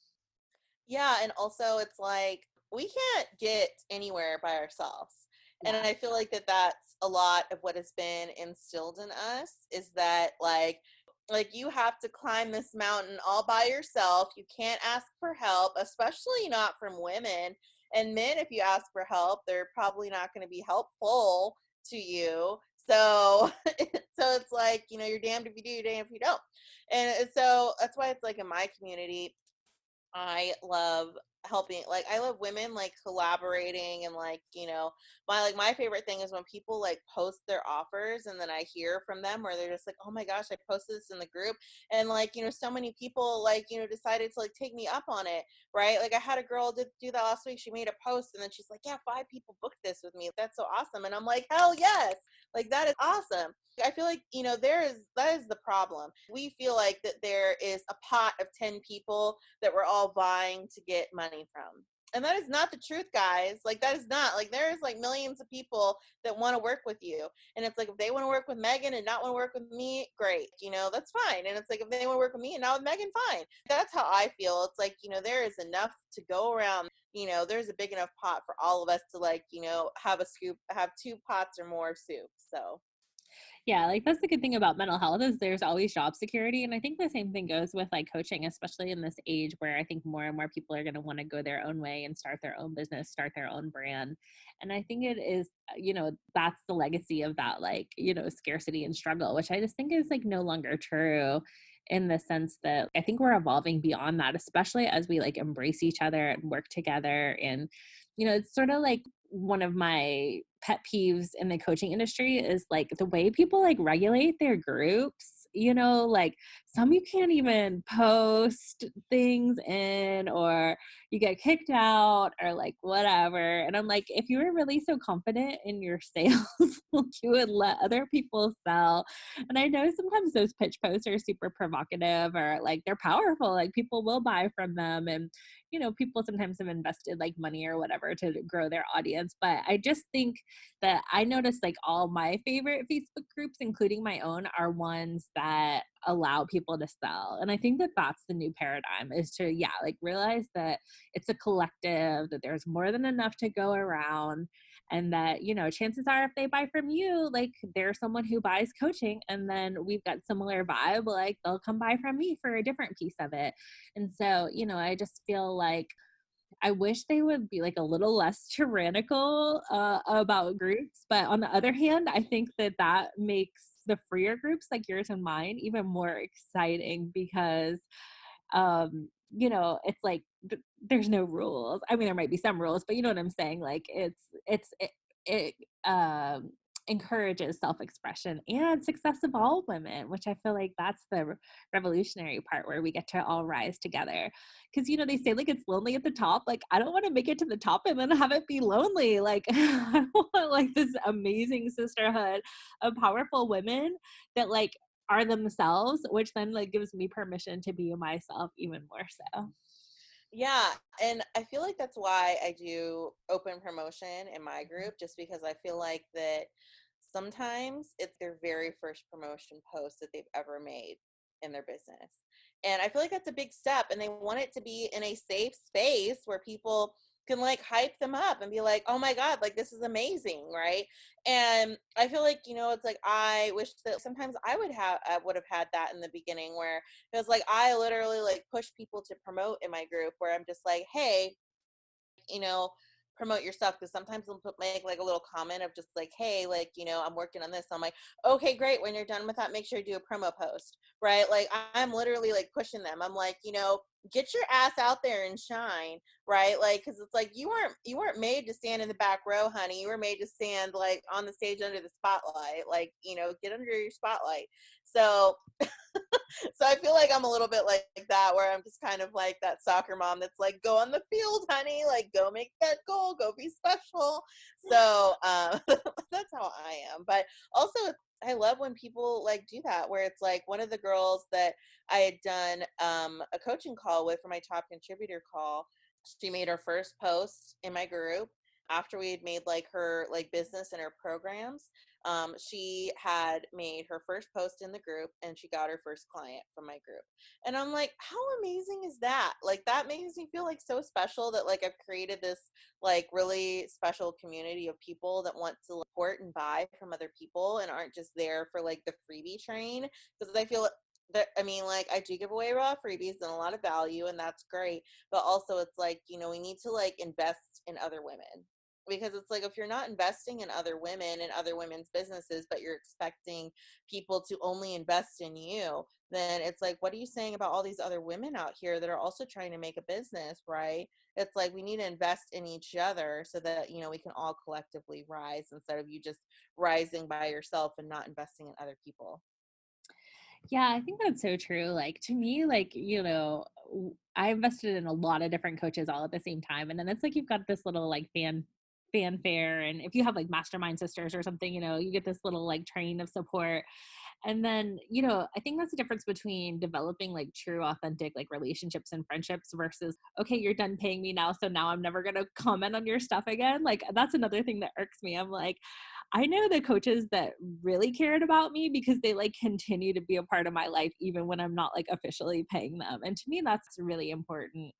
Yeah, and also it's like we can't get anywhere by ourselves. And Yeah. I feel like that's a lot of what has been instilled in us is that like you have to climb this mountain all by yourself. You can't ask for help, especially not from women. And men, if you ask for help, they're probably not going to be helpful to you. So, so it's like, you're damned if you do, you're damned if you don't. And so that's why it's like in my community, I love helping, like I love women like collaborating, and like, my favorite thing is when people like post their offers and then I hear from them where they're just like, oh my gosh, I posted this in the group and like, so many people like, decided to like take me up on it, right? Like I had a girl do that last week. She made a post and then she's like, yeah, 5 people booked this with me. That's so awesome. And I'm like, hell yes. Like that is awesome. I feel like, that is the problem. We feel like that there is a pot of 10 people that we're all vying to get money from. And that is not the truth, guys. Like that is not, like there's like millions of people that want to work with you. And it's like, if they want to work with Megan and not want to work with me, great. That's fine. And it's like, if they want to work with me and not with Megan, fine. That's how I feel. It's like, there is enough to go around. There's a big enough pot for all of us to like, have a scoop, have 2 pots or more of soup. So Yeah, like that's the good thing about mental health is there's always job security. And I think the same thing goes with like coaching, especially in this age where I think more and more people are going to want to go their own way and start their own business, start their own brand. And I think it is, that's the legacy of that, like, scarcity and struggle, which I just think is like no longer true, in the sense that I think we're evolving beyond that, especially as we like embrace each other and work together. And, it's sort of like one of my pet peeves in the coaching industry is like the way people like regulate their groups. Like some you can't even post things in, or you get kicked out, or like whatever. And I'm like, if you were really so confident in your sales, you would let other people sell. And I know sometimes those pitch posts are super provocative, or like they're powerful, like people will buy from them. And people sometimes have invested like money or whatever to grow their audience. But I just think that I noticed like all my favorite Facebook groups, including my own, are ones that allow people to sell. And I think that that's the new paradigm, is to, like realize that it's a collective, that there's more than enough to go around. And that, chances are if they buy from you, like there's someone who buys coaching and then we've got similar vibe, like they'll come buy from me for a different piece of it. And so, I just feel like I wish they would be like a little less tyrannical about groups. But on the other hand, I think that that makes the freer groups like yours and mine even more exciting, because it's like there's no rules. I mean, there might be some rules, but you know what I'm saying? Like it encourages self-expression and success of all women, which I feel like that's the revolutionary part, where we get to all rise together. Because they say like it's lonely at the top. Like I don't want to make it to the top and then have it be lonely. Like I want like this amazing sisterhood of powerful women that like are themselves, which then like gives me permission to be myself even more so. yeah, and I feel like that's why I do open promotion in my group, just because I feel like that sometimes it's their very first promotion post that they've ever made in their business. And I feel like that's a big step, and they want it to be in a safe space where people can like hype them up and be like, oh my God, like this is amazing, right? And I feel like, it's like I wish that sometimes I would have had that in the beginning, where it was like I literally like push people to promote in my group, where I'm just like, hey, you know, promote yourself. Because sometimes they'll make like a little comment of just like, hey, like, I'm working on this. I'm like, okay, great. When you're done with that, make sure you do a promo post, right? Like I'm literally like pushing them. I'm like, get your ass out there and shine, right? Like, cause it's like, you weren't made to stand in the back row, honey. You were made to stand like on the stage under the spotlight, like, get under your spotlight. So so I feel like I'm a little bit like that, where I'm just kind of like that soccer mom that's like, go on the field, honey, like go make that goal, go be special. So that's how I am. But also I love when people like do that, where it's like one of the girls that I had done a coaching call with for my top contributor call, she made her first post in my group after we had made like her like business and her programs. She had made her first post in the group and she got her first client from my group. And I'm like, how amazing is that? Like that makes me feel like so special, that like I've created this like really special community of people that want to support and buy from other people and aren't just there for like the freebie train. Because I feel I mean, like, I do give away raw freebies and a lot of value, and that's great. But also, it's like, we need to like invest in other women, because it's like, if you're not investing in other women and other women's businesses, but you're expecting people to only invest in you, then it's like, what are you saying about all these other women out here that are also trying to make a business, right? It's like, we need to invest in each other so that, we can all collectively rise, instead of you just rising by yourself and not investing in other people. Yeah, I think that's so true. Like to me, like, I invested in a lot of different coaches all at the same time. And then it's like you've got this little like fanfare. And if you have like mastermind sisters or something, you get this little like train of support. And then, I think that's the difference between developing like true, authentic like relationships and friendships versus, okay, you're done paying me now. So now I'm never going to comment on your stuff again. Like that's another thing that irks me. I'm like, I know the coaches that really cared about me because they like continue to be a part of my life even when I'm not like officially paying them. And to me, that's a really important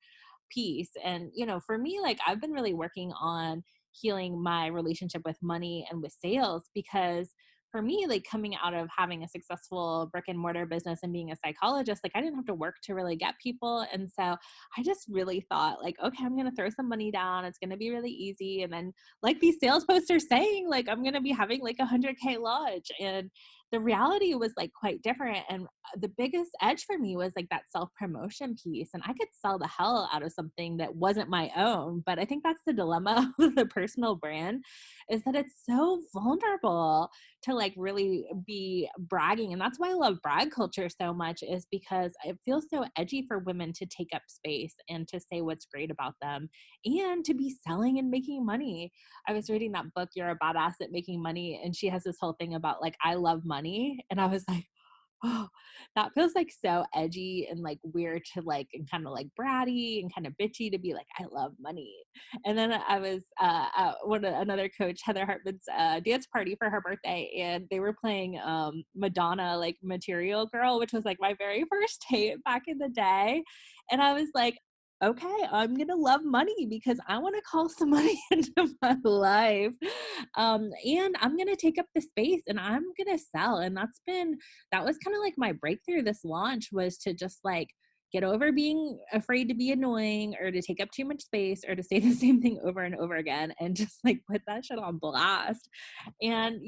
piece. And, for me, like I've been really working on healing my relationship with money and with sales because for me, like coming out of having a successful brick and mortar business and being a psychologist, like I didn't have to work to really get people. And so I just really thought like, okay, I'm going to throw some money down. It's going to be really easy. And then like these sales posts are saying, like, I'm going to be having like 100K lodge. And the reality was like quite different. And the biggest edge for me was like that self-promotion piece. And I could sell the hell out of something that wasn't my own. But I think that's the dilemma of the personal brand, is that it's so vulnerable to like really be bragging. And that's why I love brag culture so much, is because it feels so edgy for women to take up space and to say what's great about them and to be selling and making money. I was reading that book, You're a Badass at Making Money, and she has this whole thing about like, I love money. And I was like, oh, that feels like so edgy and like weird to like, and kind of like bratty and kind of bitchy to be like, I love money. And then I was at another coach, Heather Hartman's dance party for her birthday, and they were playing Madonna, like Material Girl, which was like my very first tape back in the day. And I was like, okay, I'm gonna love money because I want to call some money into my life, and I'm gonna take up the space and I'm gonna sell. And that was kind of like my breakthrough. This launch was to just like get over being afraid to be annoying or to take up too much space or to say the same thing over and over again, and just like put that shit on blast. And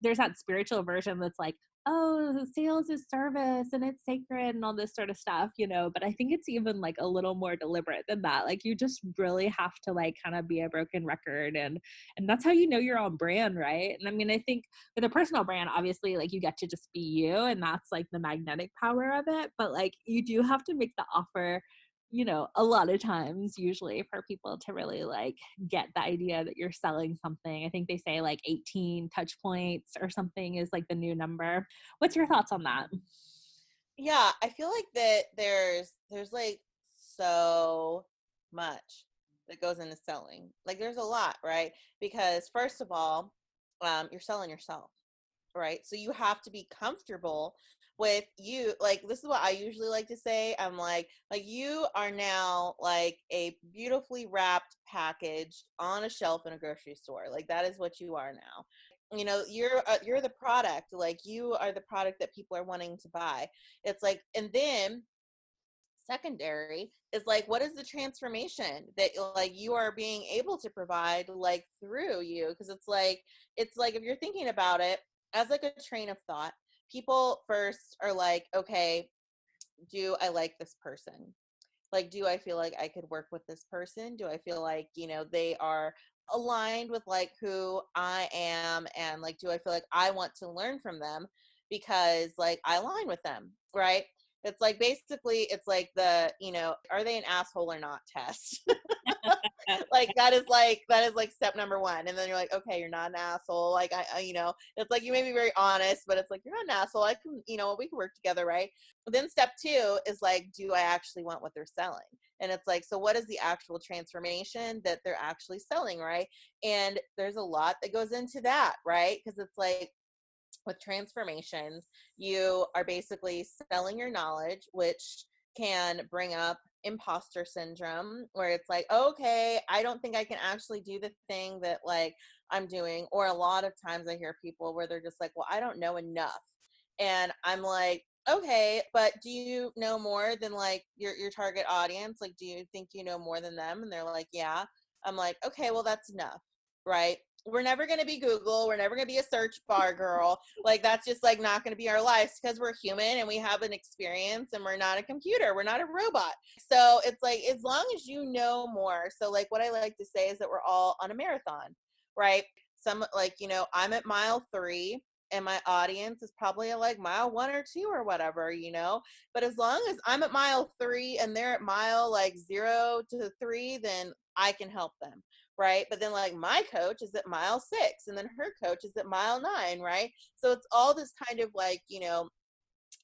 there's that spiritual version that's like, oh, sales is service and it's sacred and all this sort of stuff, but I think it's even like a little more deliberate than that. Like you just really have to like kind of be a broken record, and that's how you're on brand, right? And I mean, I think with a personal brand, obviously like you get to just be you, and that's like the magnetic power of it, but like you do have to make the offer, a lot of times usually for people to really like get the idea that you're selling something. I think they say like 18 touch points or something is like the new number. What's your thoughts on that? Yeah, I feel like that there's like so much that goes into selling. Like there's a lot, right? Because first of all, you're selling yourself, right? So you have to be comfortable with you. Like this is what I usually like to say. I'm like you are now like a beautifully wrapped package on a shelf in a grocery store. Like that is what you are now. You're the product. Like you are the product that people are wanting to buy. It's like, and then secondary is like, what is the transformation that like you are being able to provide like through you? Because it's like if you're thinking about it as like a train of thought, people first are like, okay, do I like this person? Like, do I feel like I could work with this person? Do I feel like, they are aligned with like who I am? And like, do I feel like I want to learn from them because like I align with them, right? It's like basically it's like are they an asshole or not test. Like that is like step number one. And then you're like, okay, you're not an asshole. Like it's like you may be very honest, but it's like you're not an asshole. I can, we can work together, right? But then step two is like, do I actually want what they're selling? And it's like, so what is the actual transformation that they're actually selling, right? And there's a lot that goes into that, right? Because it's like with transformations, you are basically selling your knowledge, which can bring up imposter syndrome, where it's like, okay, I don't think I can actually do the thing that like I'm doing. Or a lot of times I hear people where they're just like, well, I don't know enough. And I'm like, okay, but do you know more than like your target audience? Like, do you think you know more than them? And they're like, yeah. I'm like, okay, well, that's enough, right? We're never going to be Google. We're never going to be a search bar girl. Like, that's just like not going to be our lives because we're human and we have an experience and we're not a computer. We're not a robot. So it's like, as long as you know more. So, like, what I like to say is that we're all on a marathon, right? Some, like, you know, I'm at mile 3 and my audience is probably at like mile 1 or 2 or whatever, you know. But as long as I'm at mile 3 and they're at mile like 0 to 3, then I can help them, right? But then like my coach is at mile 6 and then her coach is at mile 9, right? So it's all this kind of like, you know,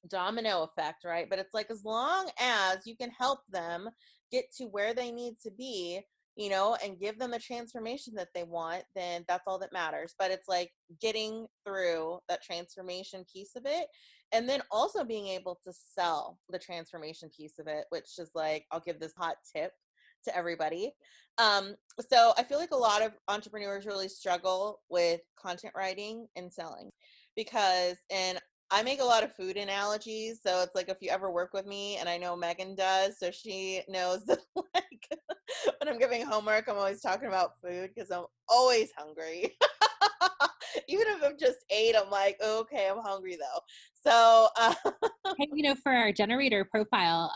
domino effect, right? But it's like, as long as you can help them get to where they need to be, you know, and give them the transformation that they want, then that's all that matters. But it's like getting through that transformation piece of it, and then also being able to sell the transformation piece of it, which is like, I'll give this hot tip to everybody. um so I feel like a lot of entrepreneurs really struggle with content writing and selling, because, and I make a lot of food analogies. So it's like, if you ever work with me, and I know Megan does, so she knows that like when I'm giving homework, I'm always talking about food because I'm always hungry. Even if I've just ate, I'm like, okay, I'm hungry though. So Hey, you know, for our generator profile,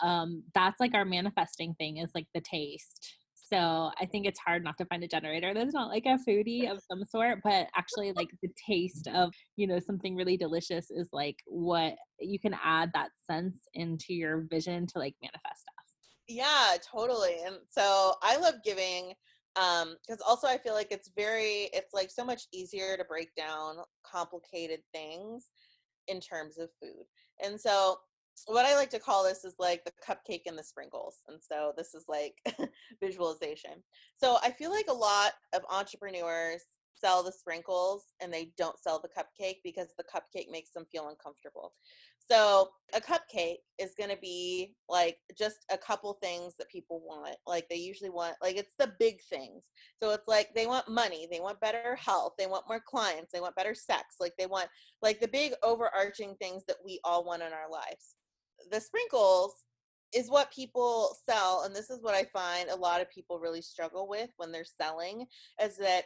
that's like our manifesting thing is like the taste. So I think it's hard not to find a generator that's not like a foodie of some sort, but actually like the taste of, you know, something really delicious is like what you can add that sense into your vision to like manifest stuff. yeah, totally. And so I love giving, because also I feel like it's like so much easier to break down complicated things in terms of food. And so what I like to call this is like the cupcake and the sprinkles. And so this is like visualization. So I feel like a lot of entrepreneurs sell the sprinkles and they don't sell the cupcake because the cupcake makes them feel uncomfortable. So a cupcake is going to be like just a couple things that people want. Like they usually want, like, it's the big things. So it's like they want money, they want better health, they want more clients, they want better sex, like they want like the big overarching things that we all want in our lives. The sprinkles is what people sell, and this is what I find a lot of people really struggle with when they're selling, is that,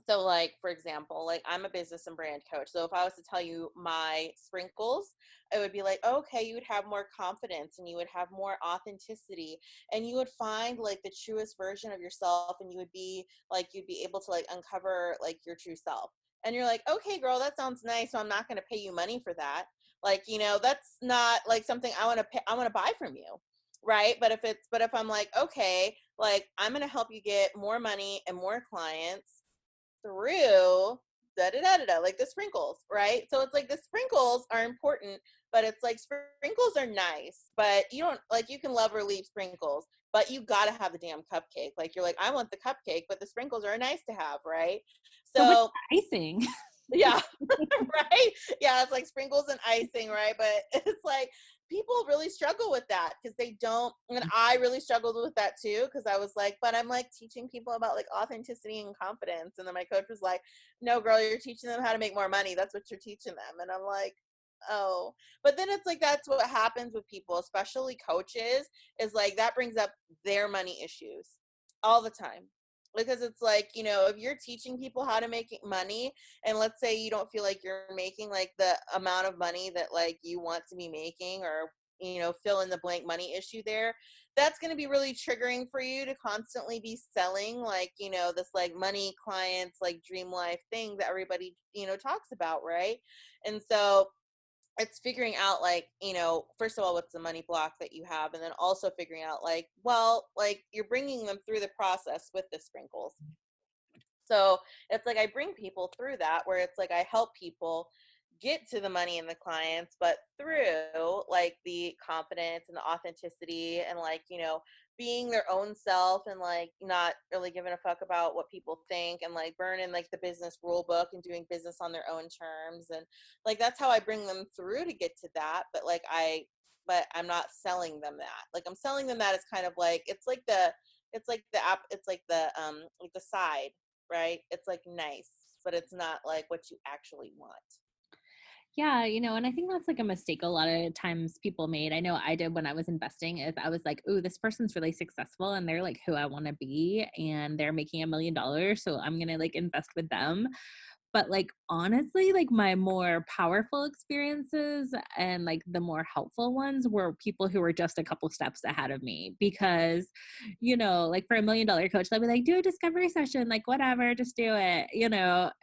so like, for example, like, I'm a business and brand coach. So if I was to tell you my sprinkles, it would be like, okay, you would have more confidence and you would have more authenticity and you would find like the truest version of yourself, and you would be like, you'd be able to like uncover like your true self. And you're like, okay, girl, that sounds nice. So I'm not going to pay you money for that. Like, you know, that's not like something I want to pay, I want to buy from you. Right. But if I'm like, okay, like, I'm going to help you get more money and more clients through da da da da da, like the sprinkles, right? So it's like the sprinkles are important, but it's like sprinkles are nice, but you don't, like, you can love or leave sprinkles, but you gotta have the damn cupcake. Like, you're like, I want the cupcake, but the sprinkles are nice to have, right? So what's So the icing? yeah, right? Yeah, it's like sprinkles and icing, right? But it's like people really struggle with that because they don't, and I really struggled with that too, because I was like, but I'm like teaching people about like authenticity and confidence. And then my coach was like, no, girl, you're teaching them how to make more money. That's what you're teaching them. And I'm like, oh. But then it's like, that's what happens with people, especially coaches, is like that brings up their money issues all the time. Because it's like, you know, if you're teaching people how to make money, and let's say you don't feel like you're making like the amount of money that like you want to be making, or, you know, fill in the blank money issue there, that's going to be really triggering for you to constantly be selling like, you know, this like money clients, like dream life thing that everybody, you know, talks about, right? And so it's figuring out like, you know, first of all, what's the money block that you have, and then also figuring out like, well, like, you're bringing them through the process with the sprinkles. So it's like I bring people through that, where it's like I help people get to the money and the clients, but through like the confidence and the authenticity and like, you know, being their own self, and like not really giving a fuck about what people think, and like burning like the business rule book and doing business on their own terms. And like that's how I bring them through to get to that. But I'm not selling them that. Like, I'm selling them that as kind of like, it's like the side, right? It's like nice, but it's not like what you actually want. Yeah, and I think that's like a mistake a lot of times people made. I know I did when I was investing is I was like, "Ooh, this person's really successful and they're like who I want to be and they're making $1 million, so I'm going to like invest with them." But like honestly, like my more powerful experiences and like the more helpful ones were people who were just a couple steps ahead of me because, like for $1 million coach, they'll be like, do a discovery session, like whatever, just do it,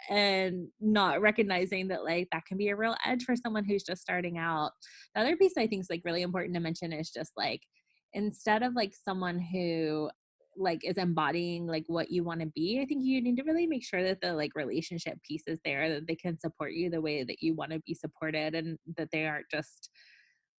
and not recognizing that like that can be a real edge for someone who's just starting out. The other piece I think is like really important to mention is just like, instead of like someone who like is embodying like what you want to be, I think you need to really make sure that the like relationship piece is there, that they can support you the way that you want to be supported and that they aren't just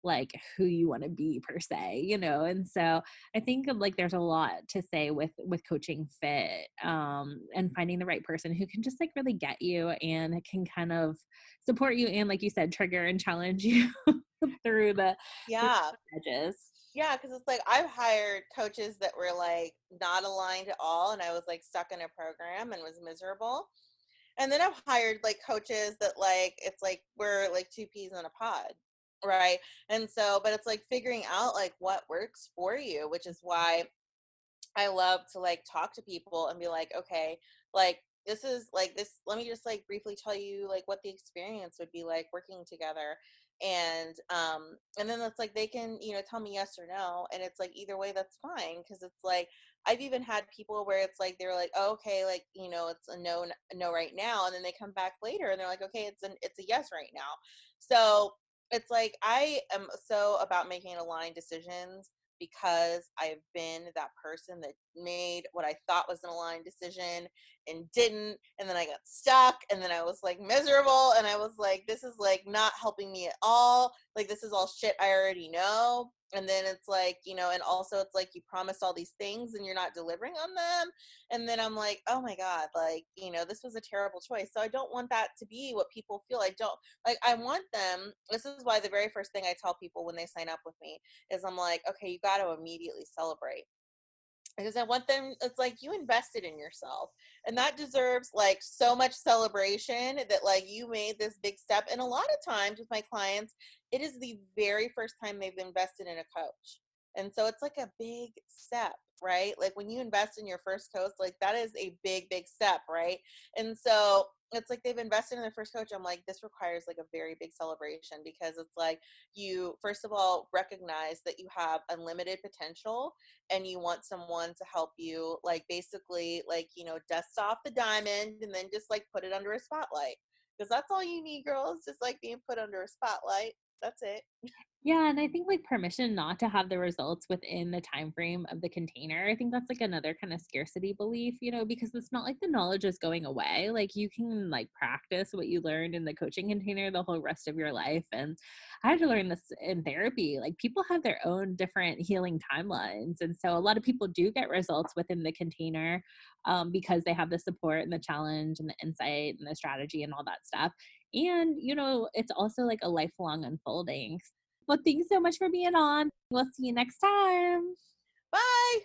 like who you want to be per se, and so I think like there's a lot to say with coaching fit, and finding the right person who can just like really get you and can kind of support you and like you said trigger and challenge you through the Yeah. edges. Yeah, because it's like I've hired coaches that were like not aligned at all, and I was like stuck in a program and was miserable. And then I've hired like coaches that like it's like we're like two peas in a pod, right? And so, but it's like figuring out like what works for you, which is why I love to like talk to people and be like, okay, like this is like this. Let me just like briefly tell you like what the experience would be like working together, and then it's like they can tell me yes or no, and it's like either way that's fine because it's like I've even had people where it's like they're like, oh, okay, like it's a no, no right now, and then they come back later and they're like, okay, it's a yes right now. So it's like I am so about making aligned decisions because I've been that person that made what I thought was an aligned decision and didn't. And then I got stuck and then I was like miserable. And I was like, this is like not helping me at all. Like, this is all shit I already know. And then it's like, and also it's like you promised all these things and you're not delivering on them. And then I'm like, oh my God, like, this was a terrible choice. So I don't want that to be what people feel. I don't like, I want them. This is why the very first thing I tell people when they sign up with me is I'm like, okay, you got to immediately celebrate because I want them, it's like you invested in yourself and that deserves like so much celebration that like you made this big step. And a lot of times with my clients, it is the very first time they've invested in a coach. And so it's like a big step, right? Like when you invest in your first coach, like that is a big, big step, right? And so it's like they've invested in their first coach. I'm like, this requires like a very big celebration because it's like you, first of all, recognize that you have unlimited potential and you want someone to help you like basically like dust off the diamond and then just like put it under a spotlight because that's all you need, girls, just like being put under a spotlight. That's it. Yeah, and I think like permission not to have the results within the time frame of the container. I think that's like another kind of scarcity belief, because it's not like the knowledge is going away. Like you can like practice what you learned in the coaching container the whole rest of your life. And I had to learn this in therapy. Like people have their own different healing timelines. And so a lot of people do get results within the container, because they have the support and the challenge and the insight and the strategy and all that stuff. And, it's also like a lifelong unfolding. Well, thanks so much for being on. We'll see you next time. Bye.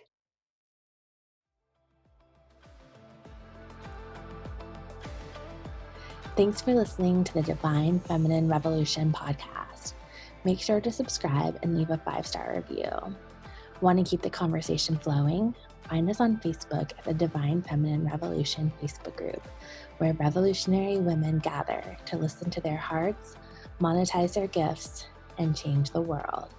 Thanks for listening to the Divine Feminine Revolution podcast. Make sure to subscribe and leave a 5-star review. Want to keep the conversation flowing? Find us on Facebook at the Divine Feminine Revolution Facebook group, where revolutionary women gather to listen to their hearts, monetize their gifts, and change the world.